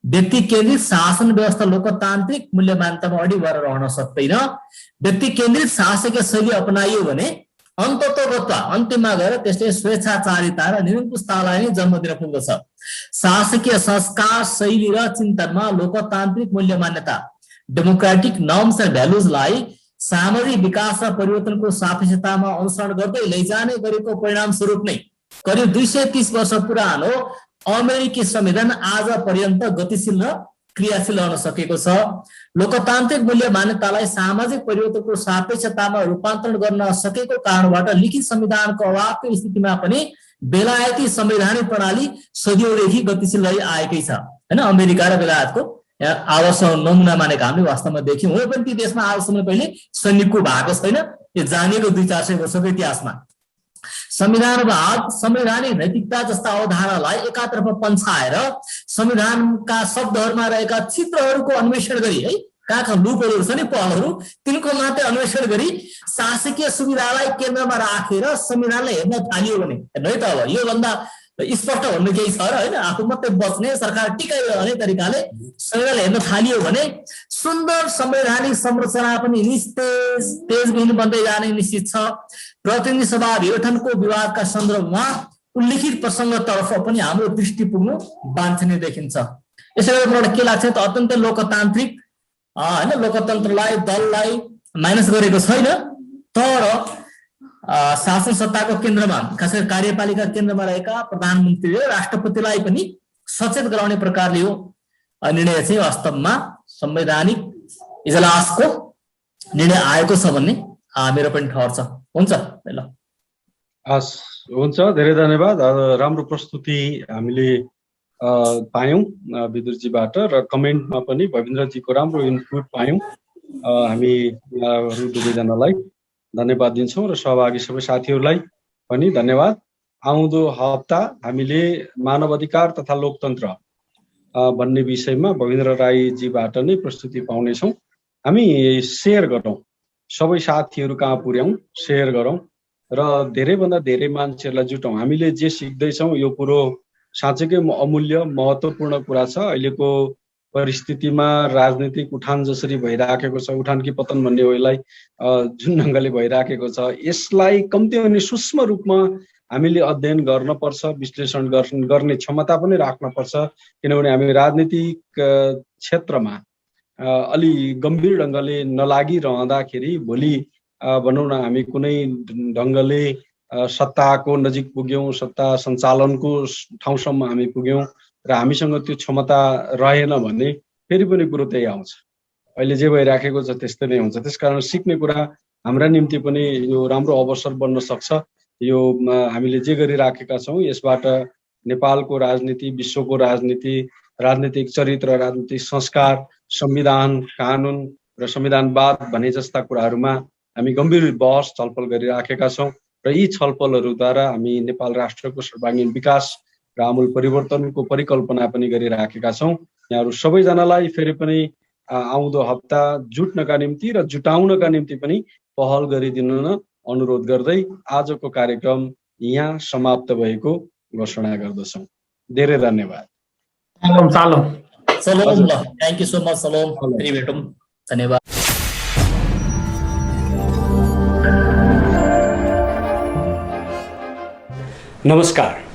व्यक्ति केन्द्रित शासन व्यवस्था लोकतान्त्रिक मूल्य मान्यतामा अडि भएर रहन सक्दैन व्यक्ति केन्द्रित शासकीय शैली अपनाइयो भने अन्ततोगत अन्तिममा गएर त्यसले स्वेच्छाचारिता र निरङ्कुशतालाई नै जन्म दिन पुग्दछ शासकीय संस्कार शैली र चिन्तनमा लोकतान्त्रिक मूल्य मान्यता डेमोक्रेटिक नर्म्स एन्ड भ्यालुजलाई सामाजिक विकास र परिवर्तनको सापेक्षतामा अनुसरण गर्दै लैजाने गरेको परिणाम स्वरूप नै करिब 230 वर्ष पुरानो अमेरिकी संविधान आज पर्यन्त गतिशील र क्रियाशील रहन सकेको छ लोकतान्त्रिक मूल्य मान्यतालाई सामाजिक परिवर्तनको सापेक्षतामा रूपान्तरण गर्न सकेको कारणबाट लिखित संविधानको अभावको स्थितिमा पनि बेलायती संवैधानिक प्रणाली सदियौँदेखि गतिशील रही आएकै छ हैन अमेरिका र बेलायतको आदर्श नमुना मानेका हामीले वास्तवमा देख्यौँ हो पनि ती देशमा आजसम्म कहिले सैनिकको भएको छैन यो जानिएको 200-400 वर्षको इतिहासमा संविधानवाद संवैधानिक नैतिकता जस्ता अवधारणालाई एकातर्फ पन्छाएर संविधानका शब्दहरूमा रहेका चित्रहरूको अन्वेषण गरी है कहाँ लुपहरू छ नि पहलहरू तिनको मात्रै अन्वेषण गरी शासकीय सुविधालाई केन्द्रमा राखेर संविधानलाई हेर्न थालियो भने हेर्नु है त अब योभन्दा स्पष्ट भन्नु केही छ र होइन आफू मात्रै बच्ने सरकार टिकाइ भन्ने तरिकाले संविधानलाई हेर्न थालियो भने सुन्दर संवैधानिक संरचना पनि निस्तेज तेजविहीन बन्दै जाने निश्चित छ। प्रतिनिधि सभा विघटनको विवादका सन्दर्भमा उल्लेखित प्रसङ्गतर्फ पनि हाम्रो दृष्टि पुग्नु वाञ्छनीय देखिन्छ। यसैले मलाई के लाग्छ त अत्यन्तै लोकतान्त्रिक होइन लोकतन्त्रलाई दललाई माइनस गरेको छैन तर शासन सत्ताको केन्द्रमा खास गरी कार्यपालिका केन्द्रमा रहेका प्रधानमन्त्रीले राष्ट्रपतिलाई पनि सचेत गराउने प्रकारले यो निर्णय चाहिँ वास्तवमा संवैधानिक इजलासको निर्णय आएको छ भन्ने मेरो पनि ठहर छ। हुन्छ ल हस् हुन्छ धेरै धन्यवाद। राम्रो प्रस्तुति हामीले पायौँ विदुरजीबाट र कमेन्टमा पनि भविन्द्रजीको राम्रो इनपुट पायौँ। हामीहरू दुवैजनालाई धन्यवाद दिन्छौँ र सहभागी सबै साथीहरूलाई पनि धन्यवाद। आउँदो हप्ता हामीले मानव अधिकार तथा लोकतन्त्र भन्ने विषयमा भविन्द्र राईजीबाट नै प्रस्तुति पाउनेछौँ। हामी सेयर गरौँ, सबै साथीहरू कहाँ पुर्याउँ, सेयर गरौँ र धेरैभन्दा धेरै मान्छेहरूलाई जुटौँ। हामीले जे सिक्दैछौँ यो कुरो साँच्चैकै अमूल्य महत्त्वपूर्ण कुरा छ। अहिलेको परिस्थितिमा राजनीतिक उठान जसरी भइराखेको छ, उठान कि पतन भन्ने हो यसलाई, जुन ढङ्गले भइराखेको छ यसलाई कम्ती भने सूक्ष्म रूपमा हामीले अध्ययन गर्नुपर्छ, विश्लेषण गर्ने क्षमता पनि राख्नुपर्छ। किनभने हामी राजनीतिक क्षेत्रमा अलि गम्भीर ढङ्गले नलागिरहँदाखेरि भोलि भनौँ न हामी कुनै ढङ्गले सत्ताको नजिक पुग्यौँ, सत्ता सञ्चालनको ठाउँसम्म हामी पुग्यौँ र हामीसँग त्यो क्षमता रहेन भने फेरि पनि कुरो त्यही आउँछ। अहिले जे भइराखेको छ त्यस्तै नै हुन्छ। त्यसकारण सिक्ने कुरा हाम्रा निम्ति पनि यो राम्रो अवसर बन्न सक्छ। यो हामीले जे गरिराखेका छौँ यसबाट नेपालको राजनीति, विश्वको राजनीति, राजनीतिक चरित्र, राजनीतिक संस्कार, संविधान, कानुन र संविधानवाद भन्ने जस्ता कुराहरूमा हामी गम्भीर बहस छलफल गरिराखेका छौँ र यी छलफलहरूद्वारा हामी नेपाल राष्ट्रको सर्वाङ्गीण विकास र आमूल परिवर्तनको परिकल्पना पनि गरिराखेका छौँ। यहाँहरू सबैजनालाई फेरि पनि आउँदो हप्ता जुट्नका निम्ति र जुटाउनका निम्ति पनि पहल गरिदिनु न अनुरोध गर्दै आजको कार्यक्रम यहाँ समाप्त भएको घोषणा गर्दछौँ। धेरै धन्यवाद। सलोम ल thank you so much Salom. फेरि भेटौँ। धन्यवाद। नमस्कार।